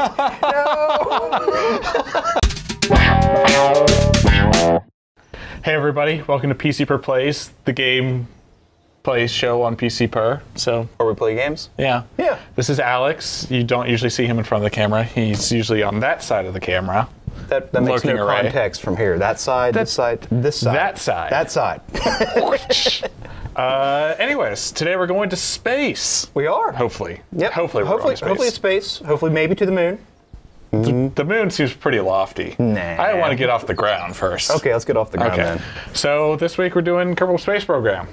Hey everybody, welcome to PCPer Plays, the game plays show on PCPer. So, where we play games? Yeah. Yeah. This is Alex. You don't usually see him in front of the camera. He's usually on that side of the camera. That makes no context from here. That side, this side, this side. That side. That side. Anyways, today we're going to space. We are. Hopefully. Yep. Hopefully we're going to space. Hopefully space. Hopefully maybe to the moon. The moon seems pretty lofty. Nah. I want to get off the ground first. Okay, let's get off the ground then. So this week we're doing Kerbal Space Program.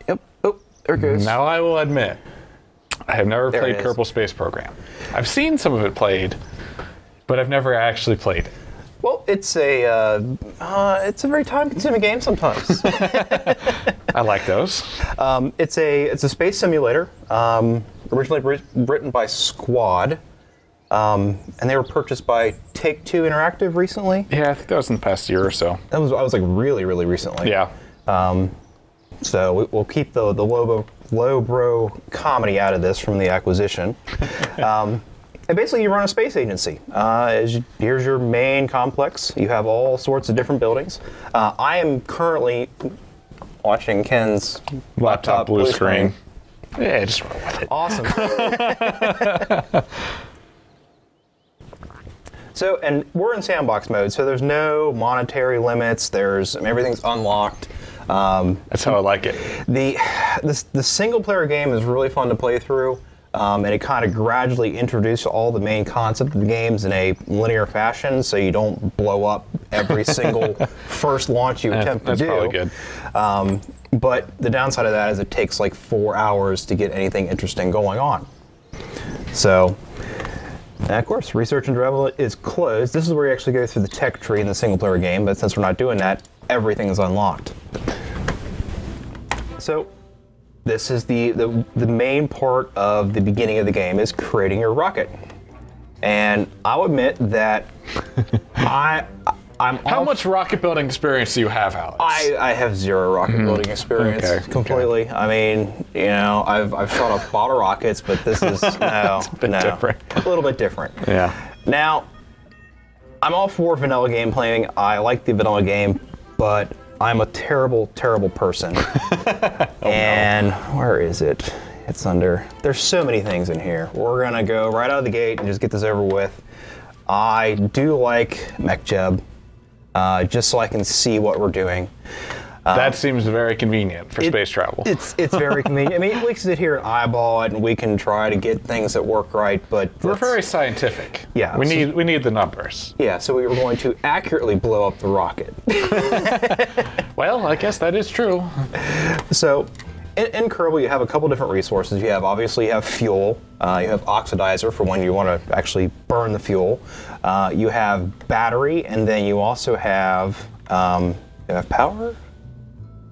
Yep. Oh, there it goes. Now I will admit, I have never played Kerbal Space Program. I've seen some of it played, but I've never actually played it. Well, it's a very time-consuming game sometimes. I like those. It's a space simulator, originally written by Squad. And they were purchased by Take-Two Interactive recently. Yeah, I think that was in the past year or so. I was like really recently. Yeah. So we'll keep the lowbrow comedy out of this from the acquisition. And basically, you run a space agency. Here's your main complex. You have all sorts of different buildings. I am currently watching Ken's laptop blue screen. Yeah, just roll with it. Awesome. So, and we're in sandbox mode, so there's no monetary limits. Everything's unlocked. That's how I like it. The single player game is really fun to play through, and it kind of gradually introduces all the main concept of the games in a linear fashion, so you don't blow up every single first launch you attempt to do. That's probably good. But the downside of that is it takes like 4 hours to get anything interesting going on. So. And of course, research and development is closed. This is where you actually go through the tech tree in the single-player game, but since we're not doing that, everything is unlocked. So, this is the main part of the beginning of the game is creating your rocket. And I'll admit that How much rocket building experience do you have, Alex? I have zero rocket building experience completely. Okay. I mean, I've shot up bottle rockets, but this is different. A little bit different. Yeah. Now, I'm all for vanilla game playing. I like the vanilla game, but I'm a terrible person. And where is it? It's under. There's so many things in here. We're gonna go right out of the gate and just get this over with. I do like MechJeb. Just so I can see what we're doing. That seems very convenient for space travel. It's very convenient. I mean, we can sit here and eyeball it, and we can try to get things that work right, but we're very scientific. Yeah, we need the numbers. Yeah, so we were going to accurately blow up the rocket. Well, I guess that is true. So, in Kerbal, you have a couple different resources. You have fuel. You have oxidizer for when you want to actually burn the fuel. You have battery, and then you also have power,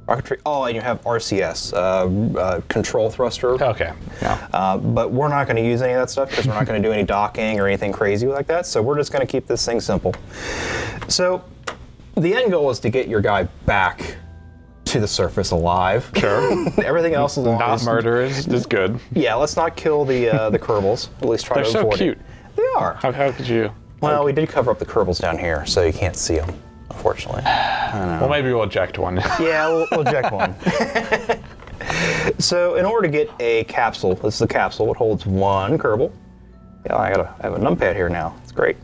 rocketry. Oh, and you have RCS, control thruster. Okay. Yeah. But we're not going to use any of that stuff because we're not going to do any docking or anything crazy like that. So we're just going to keep this thing simple. So the end goal is to get your guy back to the surface alive. Sure. Everything else is not murder is good. Yeah, let's not kill the Kerbals. At least try to avoid it. They're so cute. They are. How could you? Well, we did cover up the Kerbals down here, so you can't see them, unfortunately. Well, maybe we'll eject one. Yeah, we'll eject one. So, in order to get a capsule, this is a capsule. It holds one Kerbal. Yeah, I have a numpad here now. It's great.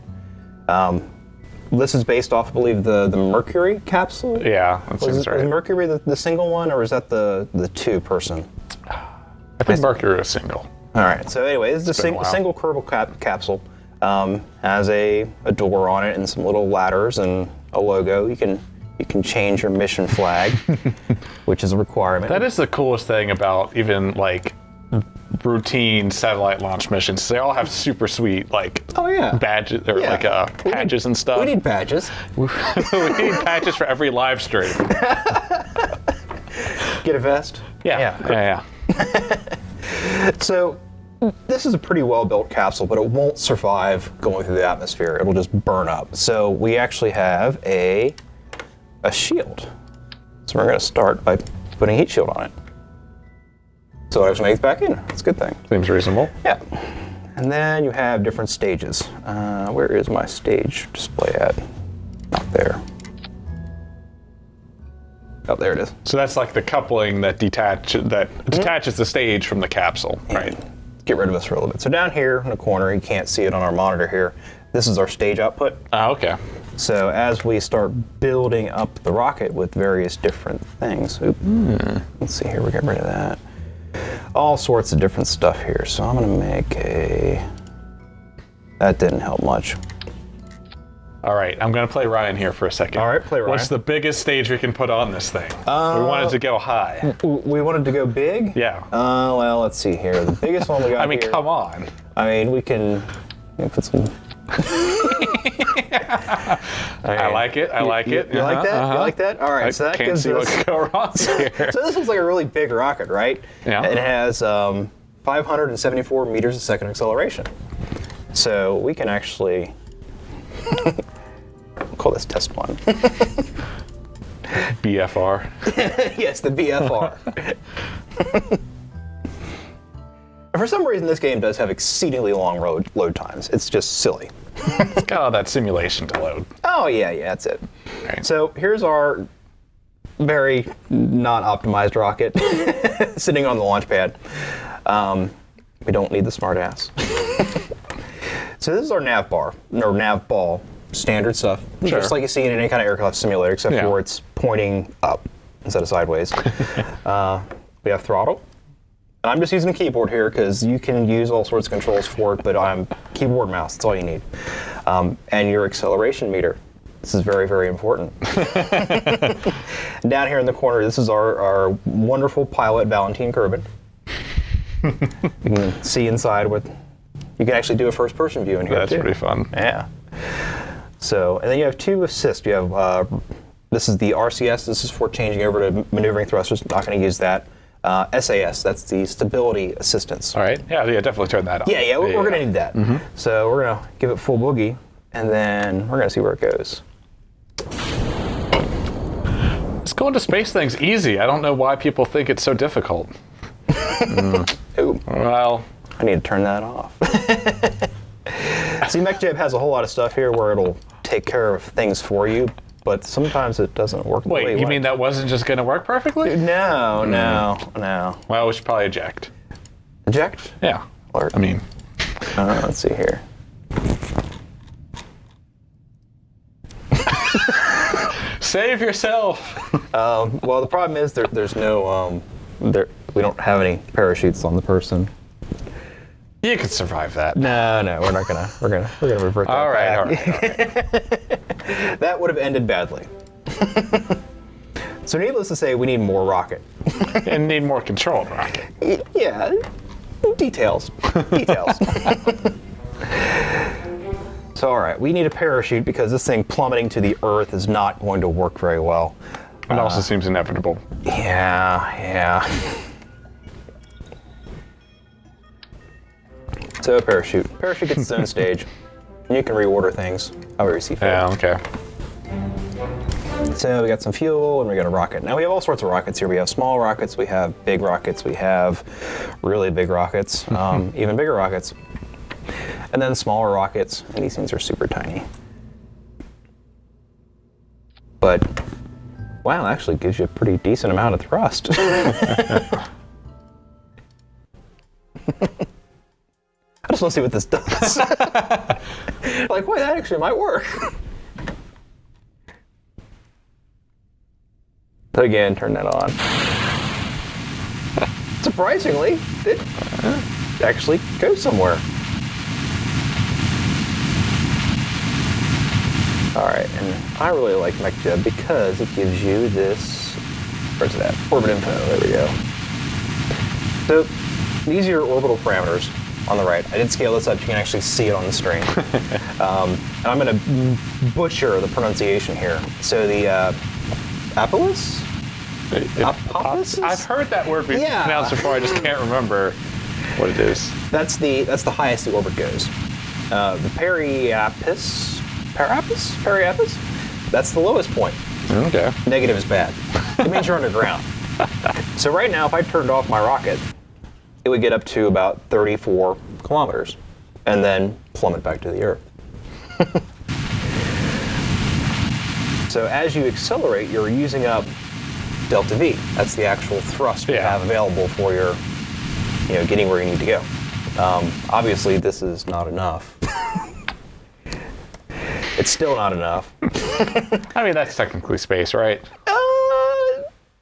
This is based off, I believe, the Mercury capsule. Yeah, that seems right. Is Mercury the single one, or is that the two-person? I think Mercury is single. All right. So anyway, this is a single Kerbal capsule. Has a door on it and some little ladders and a logo. You can change your mission flag, which is a requirement. That is the coolest thing about even like routine satellite launch missions. They all have super sweet badges or patches and stuff. We need badges. We need patches for every live stream. Get a vest? Yeah. So this is a pretty well-built capsule, but it won't survive going through the atmosphere. It'll just burn up. So we actually have a shield. So we're going to start by putting a heat shield on it. So it actually makes it back in. It's a good thing. Seems reasonable. Yeah. And then you have different stages. Where is my stage display at? Not there. Oh, there it is. So that's like the coupling that detaches the stage from the capsule, right? Get rid of this for a little bit. So down here in the corner, you can't see it on our monitor here. This is our stage output. Oh, okay. So as we start building up the rocket with various different things, let's see here, we get rid of that. All sorts of different stuff here. So I'm gonna make a, that didn't help much. All right, I'm gonna play Ryan here for a second. All right, play Ryan. What's the biggest stage we can put on this thing? We wanted to go high. We wanted to go big? Yeah. Well, let's see here. The biggest one we got I mean, here, come on. I mean, we can put some... I like it. I like it. You like that? You like that? All right. So that can't gives see us. what could go wrong here. So this looks like a really big rocket, right? Yeah. It has 574 meters a second acceleration. So we can actually call this test one. BFR. Yes, the BFR. For some reason, this game does have exceedingly long load times. It's just silly. It's got all that simulation to load. Oh, yeah, that's it. Right. So here's our very non-optimized rocket sitting on the launch pad. We don't need the smartass. So this is our nav bar, or nav ball, standard stuff. Sure. Just like you see in any kind of aircraft simulator, except for it's pointing up instead of sideways. We have throttle. And I'm just using a keyboard here because you can use all sorts of controls for it, but I'm keyboard mouse, that's all you need. And your acceleration meter. This is very, very important. Down here in the corner, this is our wonderful pilot, Valentin Kerbin. You can see inside what, you can actually do a first person view in here. That's pretty fun. Yeah. So, and then you have two assists. You have, this is the RCS, this is for changing over to maneuvering thrusters, not going to use that. SAS, that's the stability assistance. All right. Yeah, definitely turn that on. Yeah, we're going to need that. So we're going to give it full boogie, and then we're going to see where it goes. This going to space thing's easy. I don't know why people think it's so difficult. Ooh. Well, I need to turn that off. See, MechJeb has a whole lot of stuff here where it'll take care of things for you, but sometimes it doesn't work. Wait, you mean that wasn't just going to work perfectly? No, no. Well, we should probably eject. Eject? Yeah. Or, I mean, let's see here. save yourself. Well, the problem is there's no we don't have any parachutes on the person. You could survive that. No, we're gonna revert that All right. That would have ended badly. So needless to say, we need more rocket. And need more control rocket. Yeah, details. So all right, we need a parachute because this thing plummeting to the Earth is not going to work very well. It also seems inevitable. Yeah. So parachute. Parachute gets its own stage. And you can reorder things. Oh, we receive fuel. Yeah, okay. So we got some fuel and we got a rocket. Now we have all sorts of rockets here. We have small rockets, we have big rockets, we have really big rockets, even bigger rockets. And then smaller rockets, and these things are super tiny. But, wow, it actually gives you a pretty decent amount of thrust. I just want to see what this does. Like, boy, that actually might work. So again, turn that on. Surprisingly, it actually goes somewhere. All right, and I really like MechJeb because it gives you this, where's that? Orbit info, there we go. So these are your orbital parameters on the right. I did scale this up, you can actually see it on the screen. And I'm gonna butcher the pronunciation here. So the Apolis? Apolis? I've heard that word being pronounced before, I just can't remember what it is. That's the highest the orbit goes. The Periapus, that's the lowest point. Okay. Negative is bad. It means you're underground. So right now, if I turned off my rocket, it would get up to about 34 kilometers. and then plummet back to the Earth. So as you accelerate, you're using up delta V. That's the actual thrust you have available for your, getting where you need to go. Obviously, this is not enough. It's still not enough. I mean, that's technically space, right?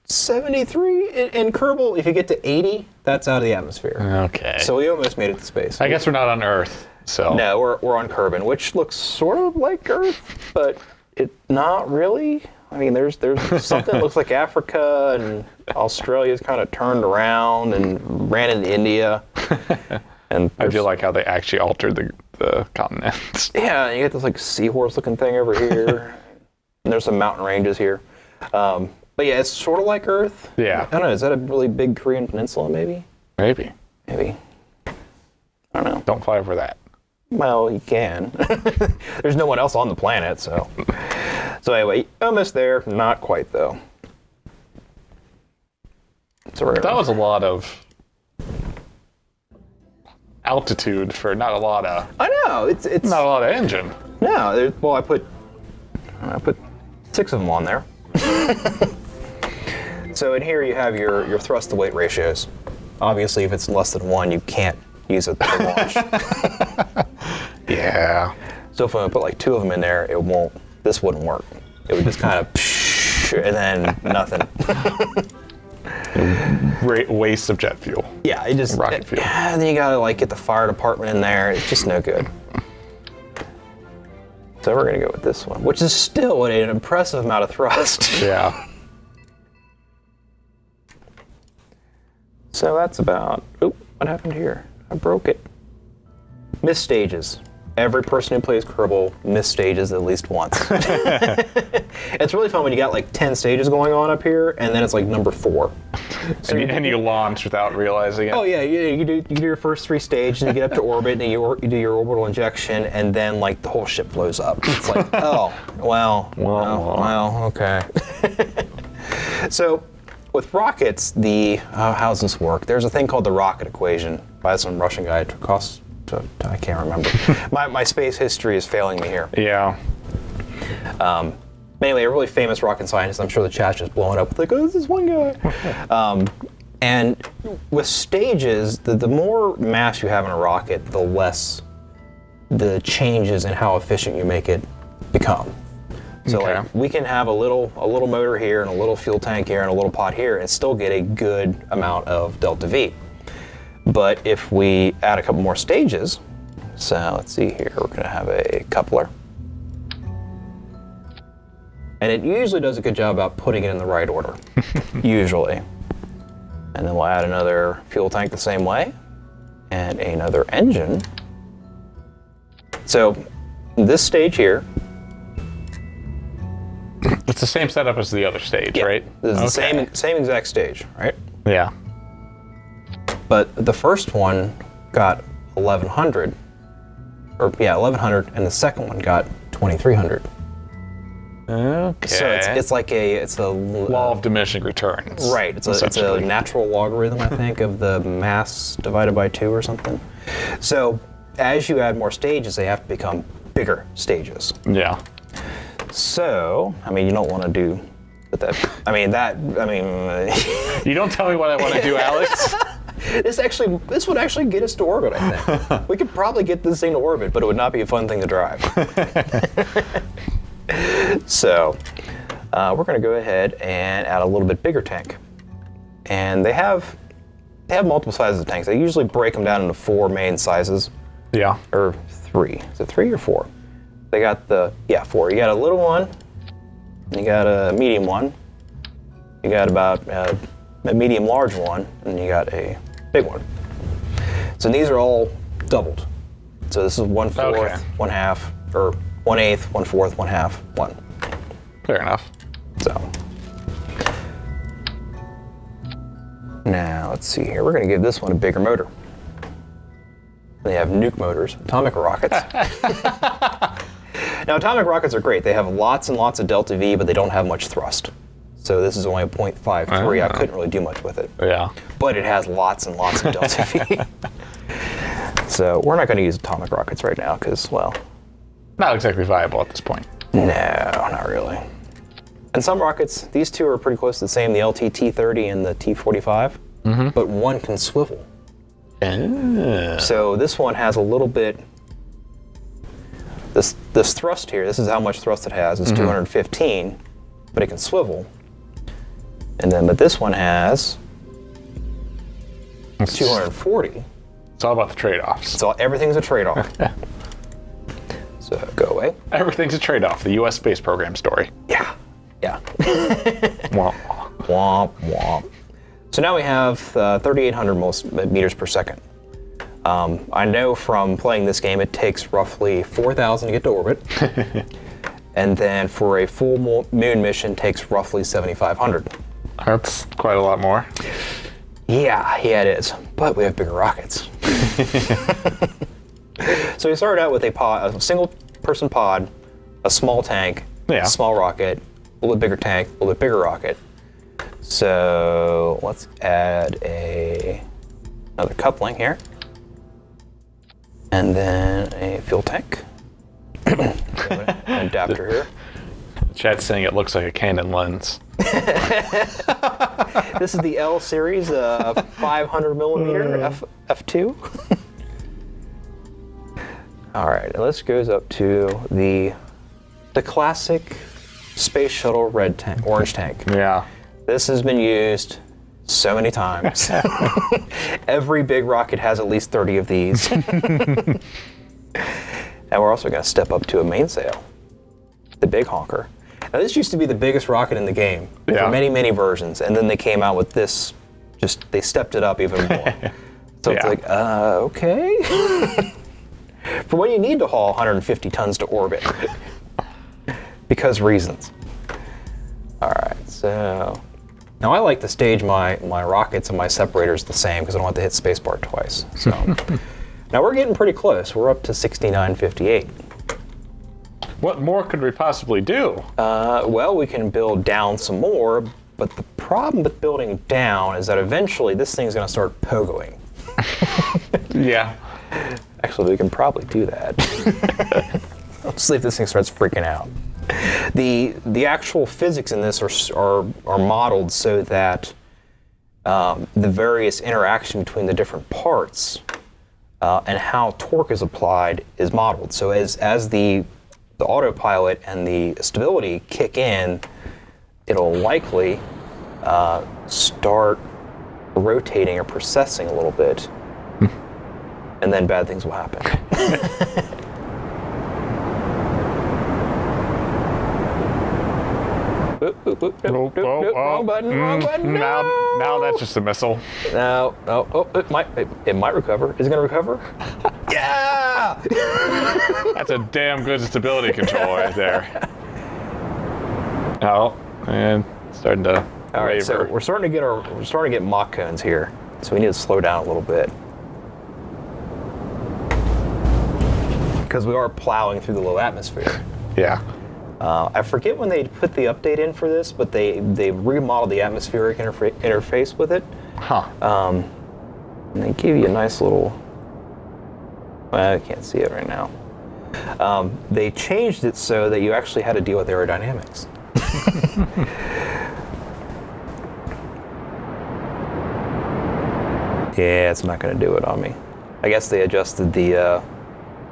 73 in Kerbal. If you get to 80, that's out of the atmosphere. Okay. So we almost made it to space. I guess we're not on Earth, so. No, we're on Kerbin, which looks sort of like Earth, but it's not really. I mean, there's something that looks like Africa, and Australia's kind of turned around and ran into India. And I do like how they actually altered the continents. Yeah, you get this like seahorse-looking thing over here, and there's some mountain ranges here. But yeah, it's sort of like Earth. Yeah. I don't know. Is that a really big Korean peninsula? Maybe. Maybe. I don't know. Don't fly over that. Well, you can. There's no one else on the planet, so. So anyway, almost there. Not quite though. That was a lot of altitude for not a lot of. I know it's not a lot of engine. No, well, I put 6 of them on there. So in here you have your thrust to weight ratios. Obviously, if it's less than 1, you can't use it to launch. Yeah. So if I put like 2 of them in there, this wouldn't work. It would just kind of and then nothing. Waste of jet fuel. Yeah, rocket fuel. Yeah, and then you gotta like get the fire department in there. It's just no good. So we're gonna go with this one, which is still an impressive amount of thrust. Yeah. So that's about. Oop, what happened here? I broke it. Missed stages. Every person who plays Kerbal missed stages at least once. It's really fun when you got like 10 stages going on up here, and then it's like number 4. So and you launch without realizing it. Oh yeah, you do your first 3 stages, and you get up to orbit, and you do your orbital injection, and then like the whole ship blows up. It's like, oh, well, okay. So with rockets, how does this work? There's a thing called the rocket equation by some Russian guy. It costs. I can't remember. my space history is failing me here. Yeah. Anyway, a really famous rocket scientist. I'm sure the chat's just blowing up. It's like, oh, this is one guy. And with stages, the more mass you have in a rocket, the less the changes in how efficient you make it become. So okay. like we can have a little motor here and a little fuel tank here and a little pod here and still get a good amount of delta V. But if we add a couple more stages, so let's see here, we're going to have a coupler. And it usually does a good job about putting it in the right order, usually. And then we'll add another fuel tank the same way, and another engine. So this stage here. It's the same setup as the other stage, right? This is the same exact stage, right? Yeah. But the first one got 1100, 1100, and the second one got 2300. Okay. So it's a law of diminishing returns. Right. It's a natural logarithm, I think, of the mass divided by 2 or something. So as you add more stages, they have to become bigger stages. Yeah. So I mean, you don't want to do that. You don't tell me what I want to do, Alex. This would actually get us to orbit, I think. We could probably get this thing to orbit, but it would not be a fun thing to drive. So we're going to go ahead and add a little bit bigger tank. And they have multiple sizes of tanks. They usually break them down into 4 main sizes. Yeah. Or 3. Is it 3 or 4? They got 4. You got a little one. You got a medium one. You got about a medium large one, and you got a big one. So these are all doubled. So this is 1/4, 1/2, or 1/8, 1/4, 1/2, 1. Fair enough. So now let's see here. We're going to give this one a bigger motor. They have nuke motors, atomic rockets. Now atomic rockets are great. They have lots and lots of delta V, but they don't have much thrust. So this is only a 0.53. I couldn't really do much with it. Yeah. But it has lots and lots of delta V. So we're not going to use atomic rockets right now because, well... Not exactly viable at this point. No, not really. And some rockets, these two are pretty close to the same, the LT-T30 and the T-45, but one can swivel. So this one has a little bit... This thrust here, this is how much thrust it has, is 215, but it can swivel. And then, but this one has 240. It's all about the trade-offs. So everything's a trade-off. So go away. Everything's a trade-off. The U.S. space program story. Yeah. Womp. Womp, womp. So now we have 3,800 meters per second. I know from playing this game it takes roughly 4,000 to get to orbit. And then for a full moon mission takes roughly 7,500. That's quite a lot more. Yeah, it is. But we have bigger rockets. So we started out with a single-person pod, a small tank, a small rocket, a little bit bigger tank, a little bit bigger rocket. So let's add another coupling here. And then a fuel tank. An adapter here. Chat's saying it looks like a Canon lens. This is the L series, 500 millimeter f2. All right, and this goes up to the classic space shuttle orange tank. Yeah. This has been used so many times. Every big rocket has at least 30 of these. And we're also going to step up to a mainsail, the big honker. Now this used to be the biggest rocket in the game for many, many versions, and then they came out with this, they stepped it up even more. So it's like, okay. For when you need to haul 150 tons to orbit. Because reasons. All right, so now I like to stage my rockets and my separators the same because I don't have to hit spacebar twice. So now we're getting pretty close. We're up to 6958. What more could we possibly do? Well, we can build down some more, but the problem with building down is that eventually this thing's going to start pogoing. Yeah. Actually, we can probably do that. Let's see if this thing starts freaking out. The actual physics in this are modeled so that the various interaction between the different parts and how torque is applied is modeled. So as the autopilot and the stability kick in, it'll likely start rotating or precessing a little bit, and then bad things will happen. Wrong button, wrong button. No. Now that's just a missile. No, it might recover. Is it gonna recover? Yeah! That's a damn good stability control right there. Oh, and starting to all right, so we're starting to get Mach cones here, so we need to slow down a little bit because we are plowing through the low atmosphere. Yeah. I forget when they put the update in for this, but they remodeled the atmospheric interface with it. Huh. And they gave you a nice little. Well, I can't see it right now. They changed it so that you actually had to deal with aerodynamics. Yeah, it's not going to do it on me. I guess they adjusted the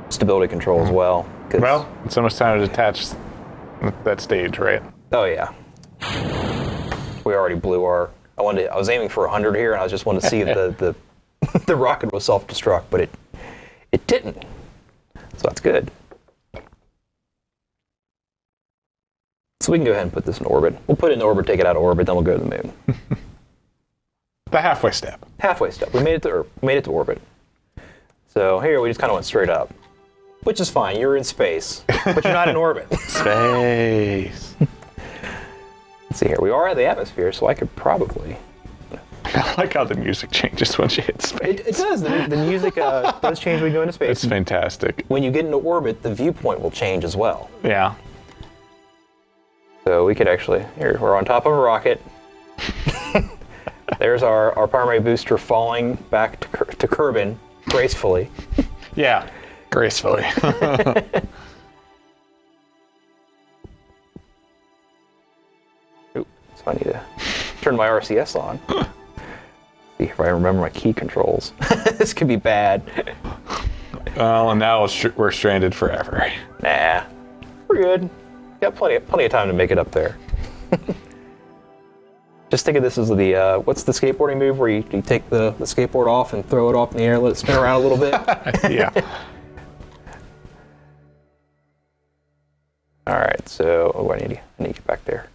stability control as well. Well, it's almost time to detach that stage, right? Oh yeah. We already blew our. I was aiming for 100 here, and I just wanted to see if the rocket was self-destruct, but it didn't. So that's good. So we can go ahead and put this in orbit. We'll put it in orbit, take it out of orbit, then we'll go to the moon. The halfway step. Halfway step. We made it to orbit. So here we just kind of went straight up, which is fine. You're in space, but you're not in orbit. Space. Let's see here. We are at the atmosphere, so I could probably. I like how the music changes when you hit space. It does. The music does change when you go into space. It's fantastic. When you get into orbit, the viewpoint will change as well. Yeah. So we could actually. Here, we're on top of a rocket. There's our primary booster falling back to Kerbin gracefully. Yeah, gracefully. Ooh, so I need to turn my RCS on. See if I remember my key controls. This could be bad. Well, and now we're stranded forever. Nah, we're good. Got plenty of time to make it up there. Just think of this as the, what's the skateboarding move where you take the skateboard off and throw it off in the air, let it spin around a little bit? Yeah. All right, so, I need to get back there.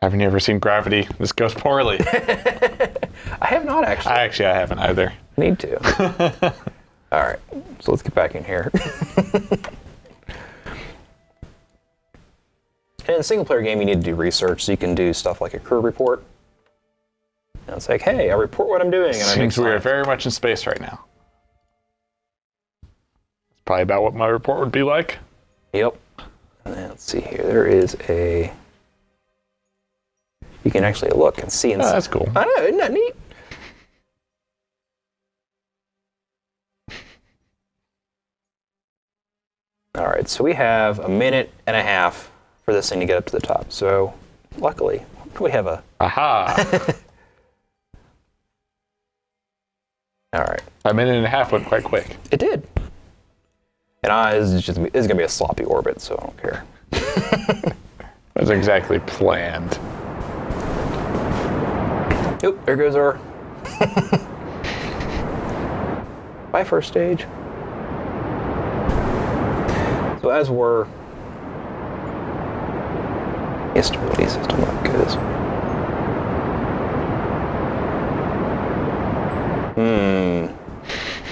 Haven't you ever seen Gravity? This goes poorly. I have not, actually. I haven't either. Need to. All right, so let's get back in here. In a single-player game, you need to do research, so you can do stuff like a crew report. And it's like, hey, I report what I'm doing, and I make Seems we are very much in space right now. It's probably about what my report would be like. Yep. And then let's see here. There is a... You can actually look and see. Oh, that's cool. I know, isn't that neat? All right, so we have a minute and a half for this thing to get up to the top. So, luckily, we have a... Aha! All right. A minute and a half went quite quick. It did. And this is going to be a sloppy orbit, so I don't care. That's exactly planned. Yep, there goes our... Bye, first stage. So as we're... Stability system, that goes.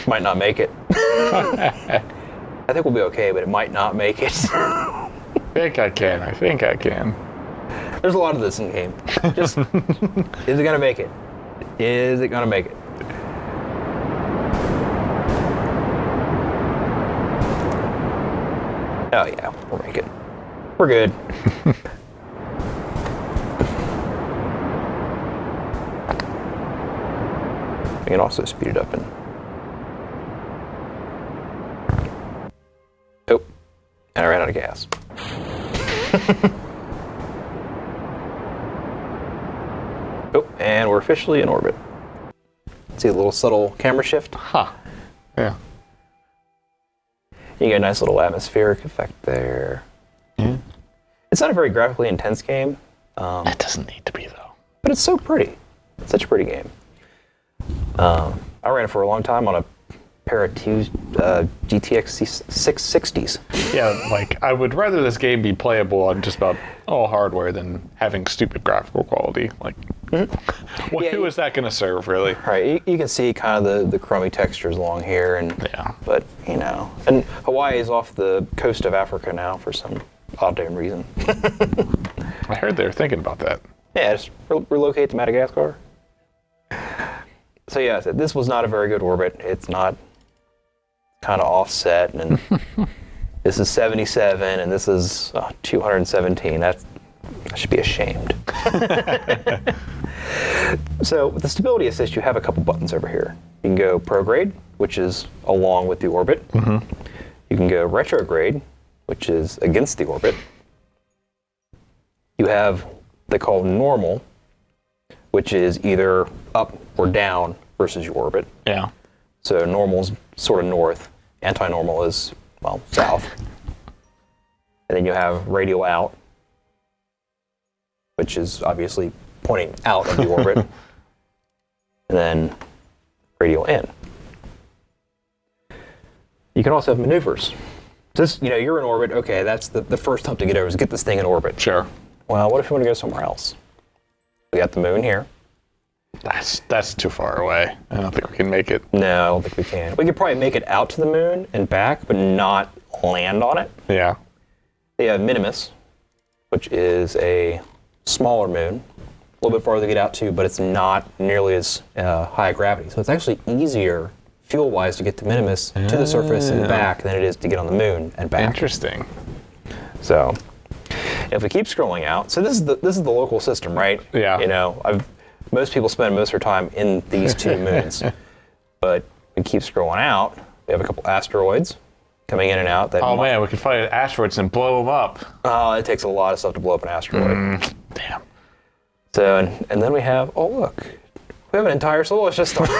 Might not make it. I think we'll be okay, but it might not make it. I think I can. There's a lot of this in the game. Just, is it gonna make it? Is it gonna make it? Oh yeah, we'll make it. We're good. We can also speed it up and... Oh, and I ran out of gas. Oh, and we're officially in orbit. See a little subtle camera shift? Huh. Yeah. You get a nice little atmospheric effect there. Yeah. It's not a very graphically intense game. It doesn't need to be, though. But it's so pretty. It's such a pretty game. I ran it for a long time on a pair of two GTX 660s. Yeah, like, I would rather this game be playable on just about all hardware than having stupid graphical quality. Like, who is that going to serve, really? Right, you can see kind of the crummy textures along here, and but, you know. And Hawaii is off the coast of Africa now for some odd damn reason. I heard they were thinking about that. Yeah, just relocate to Madagascar. So yeah, this was not a very good orbit. It's not kind of offset, and this is 77, and this is 217. I should be ashamed. So with the stability assist, you have a couple buttons over here. You can go prograde, which is along with the orbit. Mm-hmm. You can go retrograde, which is against the orbit. You have they call normal, which is either up or down versus your orbit. Yeah. So normal's sort of north, anti-normal is, well, south. And then you have radial out, which is obviously pointing out of the orbit. And then radial in. You can also have maneuvers. This, you know, you're in orbit, okay, that's the first hump to get over is get this thing in orbit. Sure. Well, what if you want to go somewhere else? We got the moon here. That's too far away. I don't think we can make it. No, I don't think we can. We could probably make it out to the moon and back, but not land on it. Yeah. They have Minimus, which is a smaller moon, a little bit farther to get out to, but it's not nearly as high gravity. So it's actually easier, fuel-wise, to get to Minimus to the surface and back than it is to get on the moon and back. Interesting. So if we keep scrolling out, so this is the local system, right? Yeah. You know, most people spend most of their time in these two moons. But we keep scrolling out. We have a couple asteroids coming in and out. That oh man, we can find asteroids and blow them up. Oh, it takes a lot of stuff to blow up an asteroid. Damn. So, and then we have, oh look, we have an entire solar system. We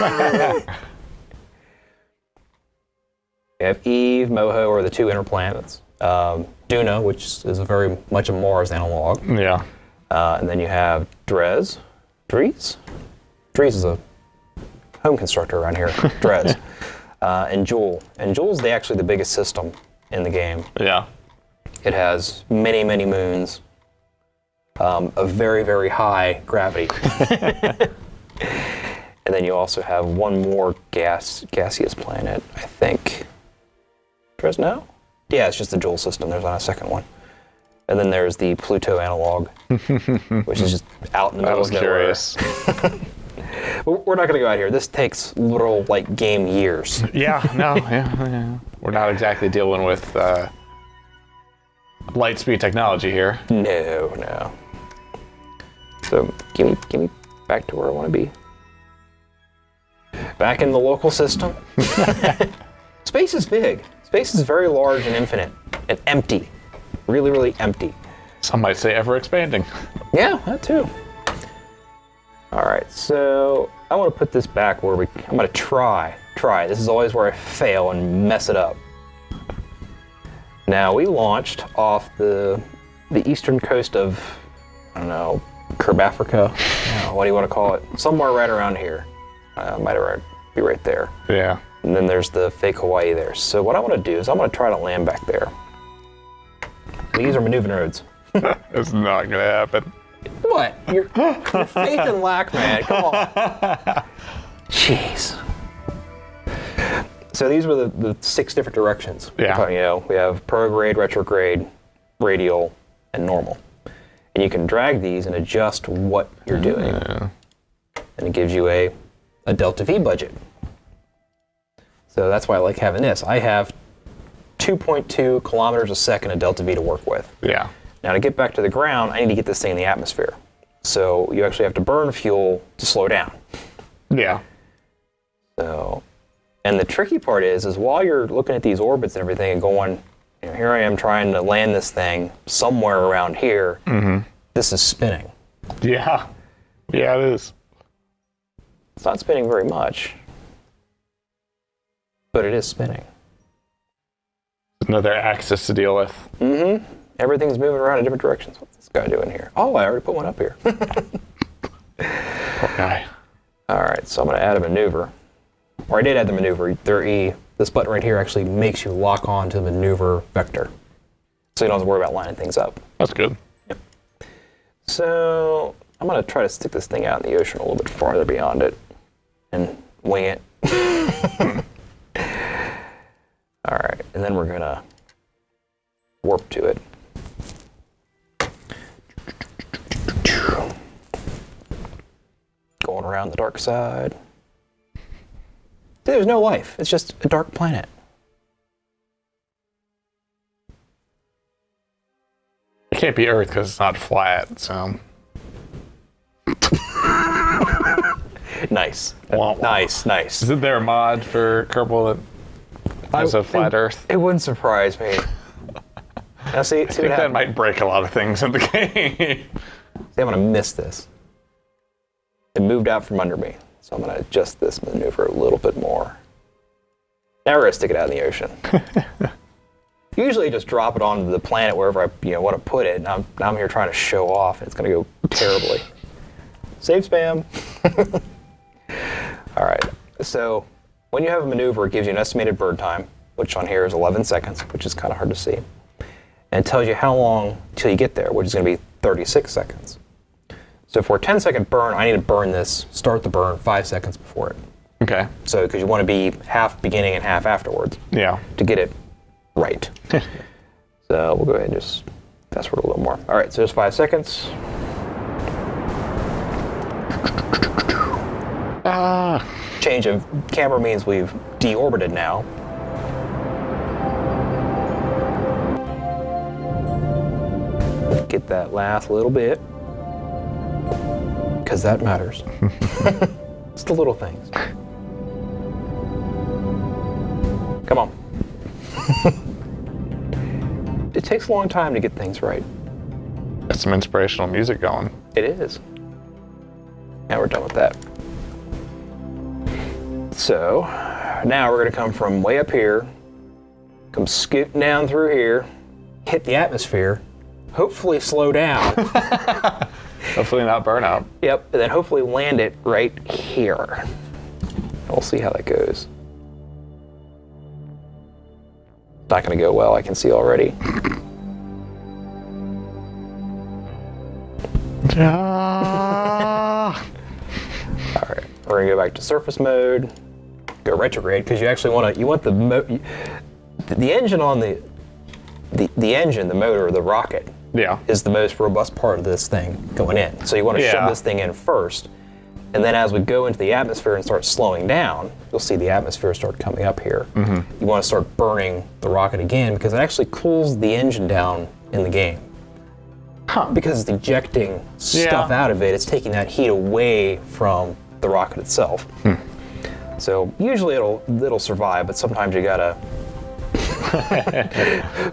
have Eve, Moho are the two inner planets. Duna, which is very much a Mars analog. Yeah. And then you have Dres. Dries is a home constructor around here. Dres. And Jool. And Jool's actually the biggest system in the game. Yeah. It has many, many moons. A very, very high gravity. And then you also have one more gaseous planet, I think. Dresno? Yeah, it's just the Jool system. There's not a second one. And then there's the Pluto analog, which is just out in the middle of nowhere. Curious. We're not going to go out here. This takes literal, like, game years. Yeah, no, yeah. We're not exactly dealing with light speed technology here. No. So, give me back to where I want to be. Back in the local system. Space is big. Space is very large and infinite and empty. Really, really empty. Some might say ever expanding. Yeah, that too. All right, so I want to put this back where I'm going to try. This is always where I fail and mess it up. Now, we launched off the eastern coast of, I don't know, Kerbal. What do you want to call it? Somewhere right around here. Might be right there. Yeah. And then there's the fake Hawaii there. So what I want to do is I'm going to try to land back there. These are maneuver nodes. It's not going to happen. What? Your faith in lack, man. Come on. Jeez. So these were the 6 different directions. Yeah. We have prograde, retrograde, radial, and normal. And you can drag these and adjust what you're doing. And it gives you a delta V budget. So that's why I like having this. I have 2.2 kilometers a second of delta V to work with. Yeah. Now to get back to the ground, I need to get this thing in the atmosphere. So you actually have to burn fuel to slow down. Yeah. So, and the tricky part is while you're looking at these orbits and everything and going, here I am trying to land this thing somewhere around here, this is spinning. Yeah. Yeah, it is. It's not spinning very much, but it is spinning. Another axis to deal with. Everything's moving around in different directions. What's this guy doing here? Oh, I already put one up here. Poor guy. All right, so I'm going to add a maneuver. Or I did add the maneuver. This button right here actually makes you lock on to the maneuver vector. So you don't have to worry about lining things up. That's good. Yep. So I'm going to try to stick this thing out in the ocean a little bit farther beyond it and wing it. All right, and then we're going to warp to it. Going around the dark side. There's no life. It's just a dark planet. It can't be Earth because it's not flat, so. Nice. Wah, wah. Nice. Isn't there a mod for Kerbal that has a flat Earth? It wouldn't surprise me. Now see I think that might break a lot of things in the game. See, I'm going to miss this. It moved out from under me, so I'm going to adjust this maneuver a little bit more. Now we're going to stick it out in the ocean. Usually just drop it onto the planet wherever I want to put it, and I'm here trying to show off, and it's going to go terribly. Save spam. All right, so when you have a maneuver, it gives you an estimated burn time, which on here is 11 seconds, which is kind of hard to see. And it tells you how long till you get there, which is going to be 36 seconds. So for a 10-second burn, I need to burn this, start the burn 5 seconds before it. Okay. So, because you want to be half beginning and half afterwards. Yeah. To get it right. So we'll go ahead and just fast forward a little more. All right, so there's 5 seconds. Change of camera means we've deorbited now. Get that last little bit, because that matters. It's the little things. Come on. It takes a long time to get things right. That's some inspirational music going. It is. Now we're done with that. So, now we're going to come from way up here, come scooting down through here, hit the atmosphere, hopefully slow down. Hopefully not burn out. Yep, and then hopefully land it right here. We'll see how that goes. Not going to go well, I can see already. All right, we're going to go back to surface mode. Go retrograde because you actually want the engine on the engine, the motor, the rocket. Yeah. Is the most robust part of this thing going in. So you want to shove this thing in first, and then as we go into the atmosphere and start slowing down, you'll see the atmosphere start coming up here. Mm-hmm. You want to start burning the rocket again because it actually cools the engine down in the game. Because it's ejecting stuff out of it, it's taking that heat away from the rocket itself. So usually it'll survive, but sometimes you gotta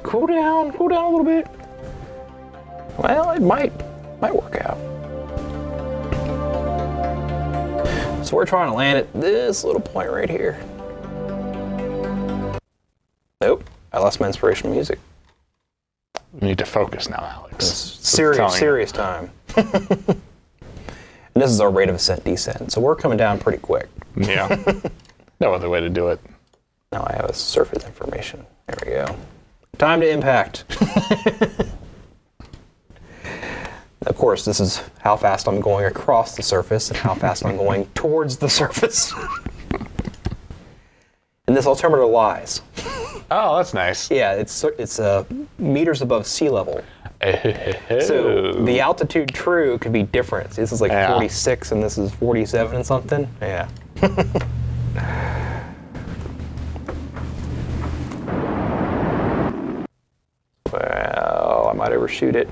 cool down a little bit. Well, it might work out. So we're trying to land at this little point right here. Nope, I lost my inspirational music. You need to focus now, Alex. Serious time. And this is our rate of ascent descent, so we're coming down pretty quick. Yeah. No other way to do it. Now I have a surface information. There we go. Time to impact. Of course, this is how fast I'm going across the surface and how fast I'm going towards the surface. And this altimeter lies. Oh, that's nice. Yeah, it's meters above sea level. So the altitude true could be different. This is like 46 and this is 47 and something. Yeah. Well, I might overshoot it.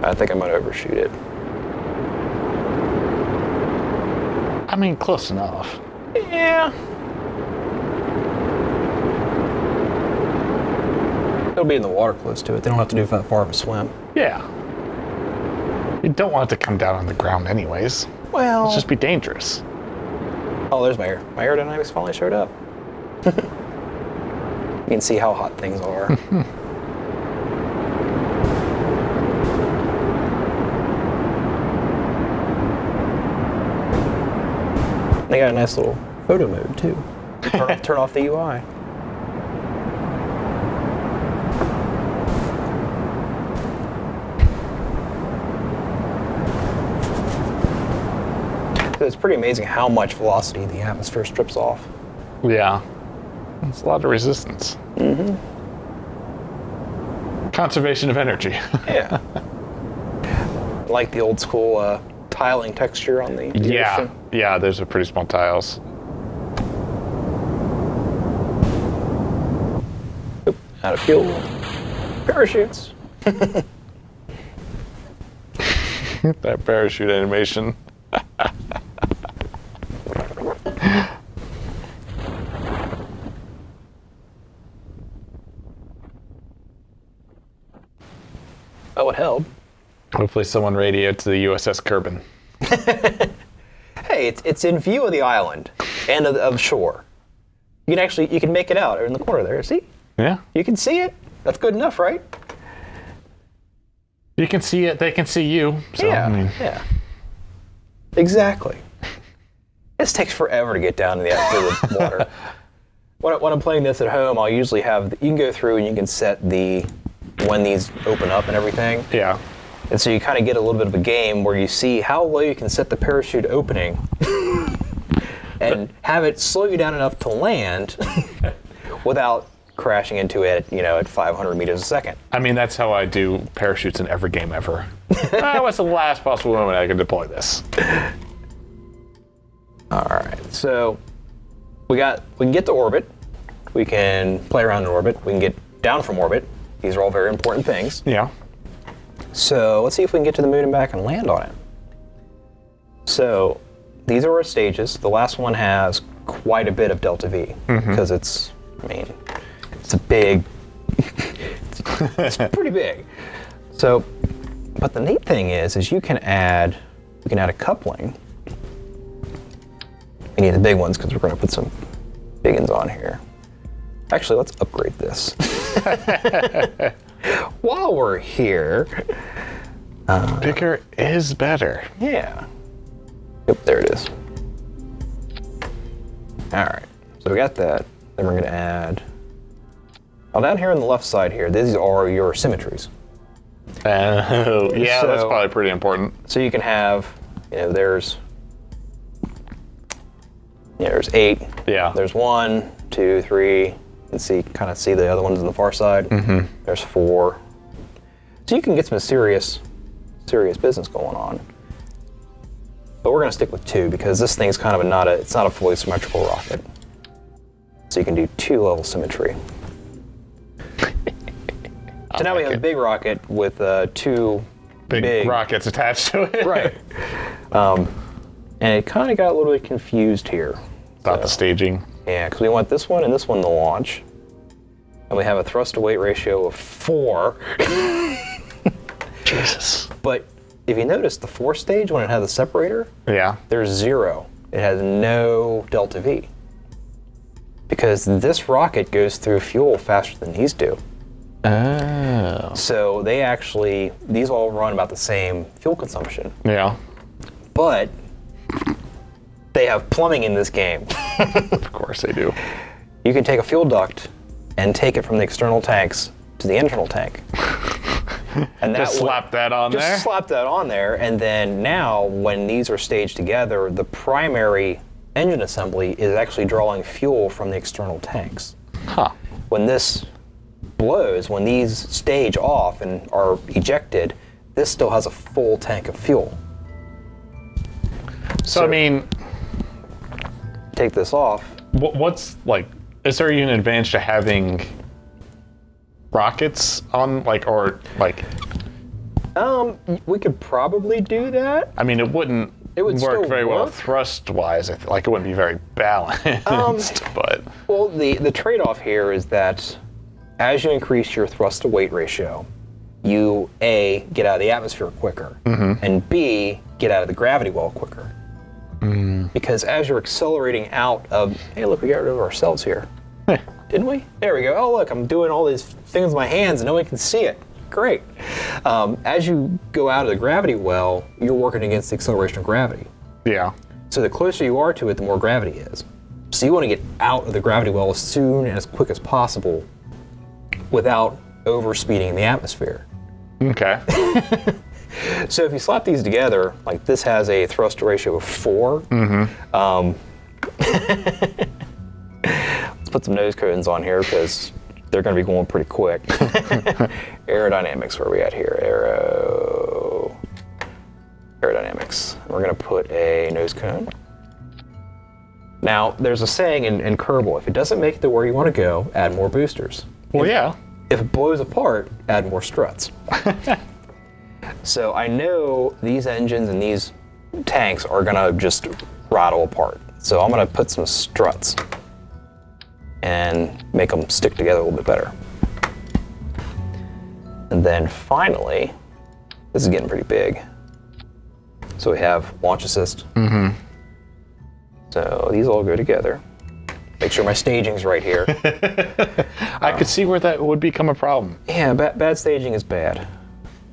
I think I might overshoot it. I mean, close enough. Yeah. It'll be in the water close to it. They don't have to do that far of a swim. Yeah. You don't want it to come down on the ground anyways. Well... It'll just be dangerous. Oh, there's my air. My aerodynamics finally showed up. You can see how hot things are. They got a nice little photo mode too. Turn off the UI. So it's pretty amazing how much velocity the atmosphere strips off. Yeah. It's a lot of resistance. Mm-hmm. Conservation of energy. Yeah. Like the old school tiling texture on the ocean. Yeah, those are pretty small tiles. Oop, out of fuel. Parachutes. That parachute animation. Oh, it held. Hopefully someone radioed to the USS Kerbal. Hey, it's in view of the island and of shore. You can make it out in the corner there. See? Yeah. You can see it. That's good enough, right? You can see it. They can see you. So, yeah. I mean. Yeah. Exactly. This takes forever to get down to the water. When I'm playing this at home, I'll usually have you can go through and you can set when these open up and everything. Yeah. And so you kind of get a little bit of a game where you see how low you can set the parachute opening and have it slow you down enough to land without crashing into it, at 500 meters a second. I mean, that's how I do parachutes in every game ever. What's the last possible moment I can deploy this? All right, so we can get to orbit. We can play around in orbit. We can get down from orbit. These are all very important things. Yeah. So let's see if we can get to the moon and back and land on it. So these are our stages. The last one has quite a bit of delta V because it's a big, it's pretty big. So, but the neat thing is you can add a coupling. We need the big ones because we're going to put some big ones on here. Actually, let's upgrade this. While we're here. Bigger is better. Yeah. Yep, there it is. All right, so we got that. Then we're going to add. Now down here on the left side here, these are your symmetries. Oh, yeah, that's probably pretty important. So you can have, there's 8. Yeah. There's 1, 2, 3. You can kind of see the other ones on the far side. There's 4. So you can get some serious business going on. But we're going to stick with 2 because this thing's kind of it's not a fully symmetrical rocket. So you can do 2 level symmetry. So now we have a big rocket with 2 big rockets attached to it. Right. And it kind of got a little bit confused here. About the staging. Yeah, because we want this one and this one to launch. And we have a thrust to weight ratio of 4. Jesus. But if you notice the 4th stage, when it has the separator, there's 0. It has no delta V. Because this rocket goes through fuel faster than these do. Oh. So these all run about the same fuel consumption. Yeah. But they have plumbing in this game. Of course they do. You can take a fuel duct and take it from the external tanks to the internal tank. And just slap that on there? Just slap that on there, and then now, when these are staged together, the primary engine assembly is actually drawing fuel from the external tanks. Huh. When this blows, when these stage off and are ejected, this still has a full tank of fuel. So I mean, take this off. What's is there even an advantage to having rockets on, we could probably do that. I mean, it would work very well thrust-wise. It wouldn't be very balanced, but. Well, the trade-off here is that as you increase your thrust-to-weight ratio, you, A, get out of the atmosphere quicker, and B, get out of the gravity well quicker. Because as you're accelerating out of, hey, look, we got rid of ourselves here. Didn't we? There we go. Oh, look, I'm doing all these things with my hands and no one can see it. Great. As you go out of the gravity well, you're working against the acceleration of gravity. Yeah. So the closer you are to it, the more gravity is. So you want to get out of the gravity well as soon and as quick as possible without overspeeding the atmosphere. Okay. So if you slap these together, like this has a thrust ratio of 4. Let's put some nose cones on here because they're going to be going pretty quick. Aerodynamics, where are we at here? Aerodynamics. We're going to put a nose cone. Now, there's a saying in Kerbal, if it doesn't make it to where you want to go, add more boosters. Well, yeah. If it blows apart, add more struts. So I know these engines and these tanks are going to just rattle apart. So I'm going to put some struts and make them stick together a little bit better. And then finally, this is getting pretty big. So we have launch assist. So these all go together. Make sure my staging's right here. I could see where that would become a problem. Yeah, bad staging is bad.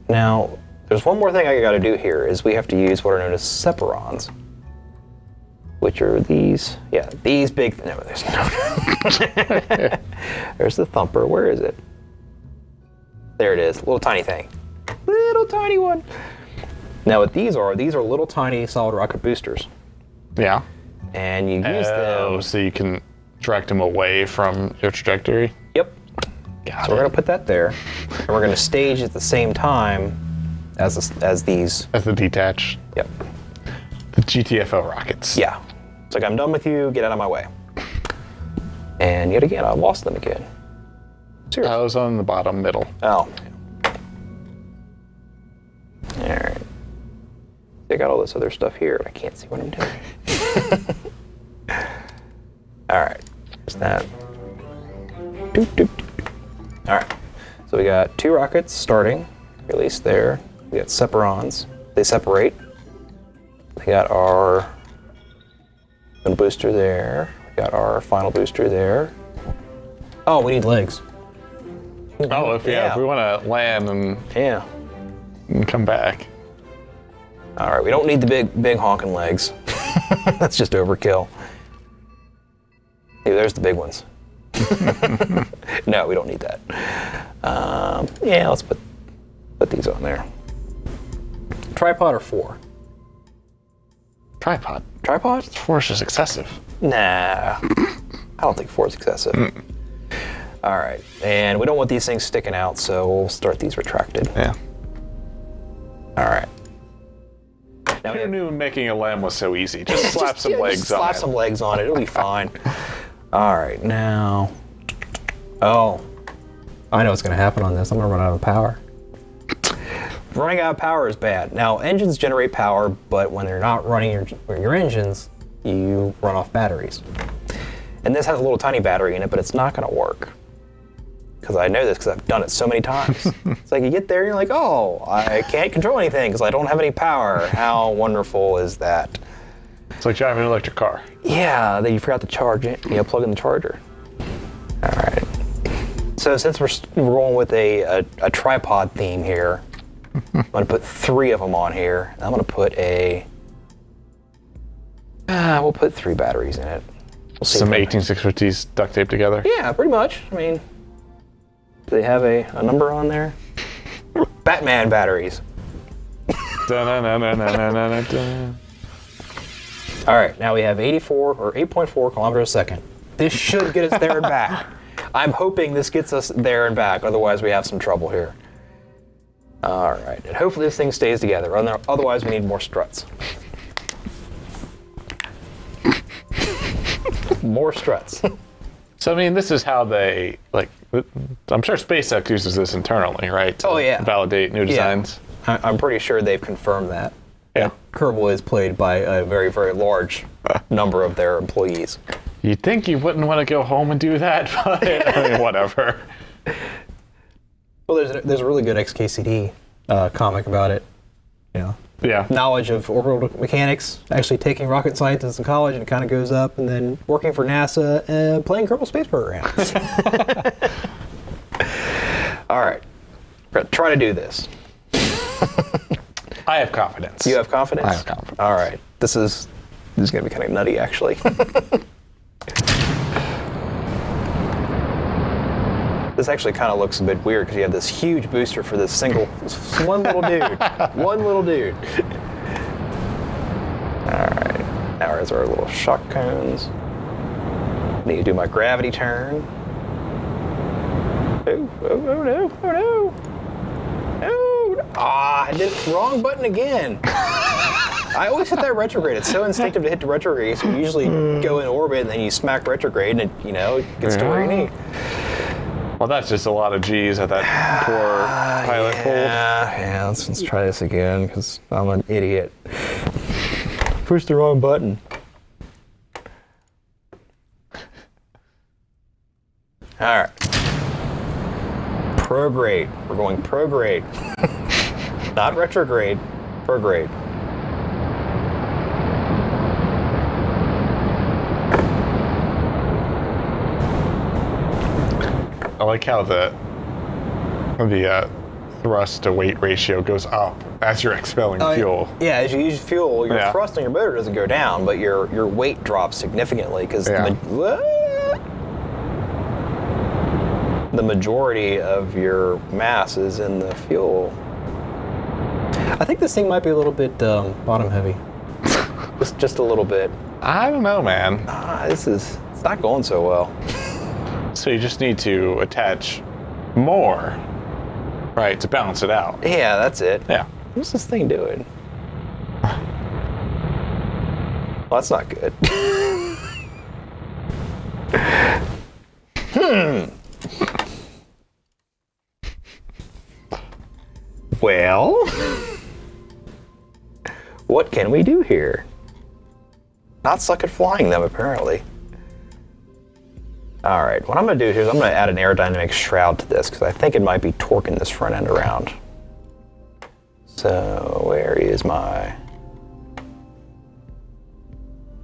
Now, there's one more thing I got to do here is we have to use what are known as separons, which are these, these big, no, there's no. There's the thumper, where is it? There it is, little tiny thing. Little tiny one. Now what these are little tiny solid rocket boosters. Yeah. And you use them. So you can direct them away from your trajectory. Yep. Got So we're going to put that there, and we're going to stage at the same time as these. As the detach. Yep. The GTFO rockets. Yeah. It's like, I'm done with you, get out of my way. And yet again, I lost them again. Seriously. I was on the bottom middle. Oh. All right. I got all this other stuff here, and I can't see what I'm doing. All right. There's that. Doop, doop, doop. All right. So we got 2 rockets starting, released there. We got separons. They separate. We got our booster there. We got our final booster there. Oh, we need legs. Oh, if we want to land and come back. All right, we don't need the big honking legs. That's just overkill. Hey, there's the big ones. No, we don't need that. Yeah, let's put these on there. Tripod or 4? Tripod. Tripod? 4 is just excessive. Nah, I don't think 4 is excessive. All right, and we don't want these things sticking out, so we'll start these retracted. Yeah. All right. Now who knew making a LEM was so easy? Just slap some legs just on slap it. some legs on it. It'll be fine. All right, now. Oh, I know what's going to happen on this. I'm going to run out of power. Running out of power is bad. Now, engines generate power, but when they're not running your engines, you run off batteries. And this has a little tiny battery in it, but it's not going to work. Because I know this because I've done it so many times. It's like you get there and you're like, oh, I can't control anything because I don't have any power. How wonderful is that? It's like driving an electric car. Yeah, then you forgot to charge it. Plug in the charger. All right. So since we're rolling with a tripod theme here, I'm going to put 3 of them on here. I'm going to put we'll put 3 batteries in it. We'll see. Some 18650s duct taped together. Yeah, pretty much. I mean, do they have a number on there? Batman batteries. All right, now we have 84 or 8.4 kilometers a second. This should get us there and back. I'm hoping this gets us there and back, otherwise we have some trouble here. All right, and hopefully this thing stays together, otherwise we need more struts. More struts. So, I mean, this is how they, like, I'm sure SpaceX uses this internally, right? To validate new designs. Yeah. I'm pretty sure they've confirmed that. Yeah. Kerbal is played by a very, very large number of their employees. You'd think you wouldn't want to go home and do that, but I mean, whatever. Well, there's a really good XKCD comic about it. Yeah. Knowledge of orbital mechanics, actually taking rocket scientists in college, and it kind of goes up, and then working for NASA and playing Kerbal Space Program. All right, we're gonna try to do this. I have confidence. You have confidence? I have confidence. All right, this is gonna be kind of nutty, actually. This actually kind of looks a bit weird because you have this huge booster for this one little dude. One little dude. All right, now here's our little shock cones. Need to do my gravity turn. Oh no, oh no. No. Ah, I did it wrong button again. I always hit that retrograde. It's so instinctive to hit the retrograde. So you usually go in orbit and then you smack retrograde and it gets to where you need. Well, that's just a lot of G's at that poor pilot hold. Yeah, let's try this again because I'm an idiot. Push the wrong button. All right. Prograde. We're going prograde. Not retrograde, prograde. I like how the thrust to weight ratio goes up as you're expelling fuel. Yeah, as you use fuel, your thrust on your motor doesn't go down, but your weight drops significantly because the majority of your mass is in the fuel. I think this thing might be a little bit bottom heavy. just a little bit. I don't know, man. This is not going so well. So you just need to attach more, right, to balance it out. Yeah, that's it. Yeah. What's this thing doing? Well, that's not good. Well, what can we do here? Not suck at flying them, apparently. All right, what I'm going to do here is I'm going to add an aerodynamic shroud to this because I think it might be torquing this front end around. So where is my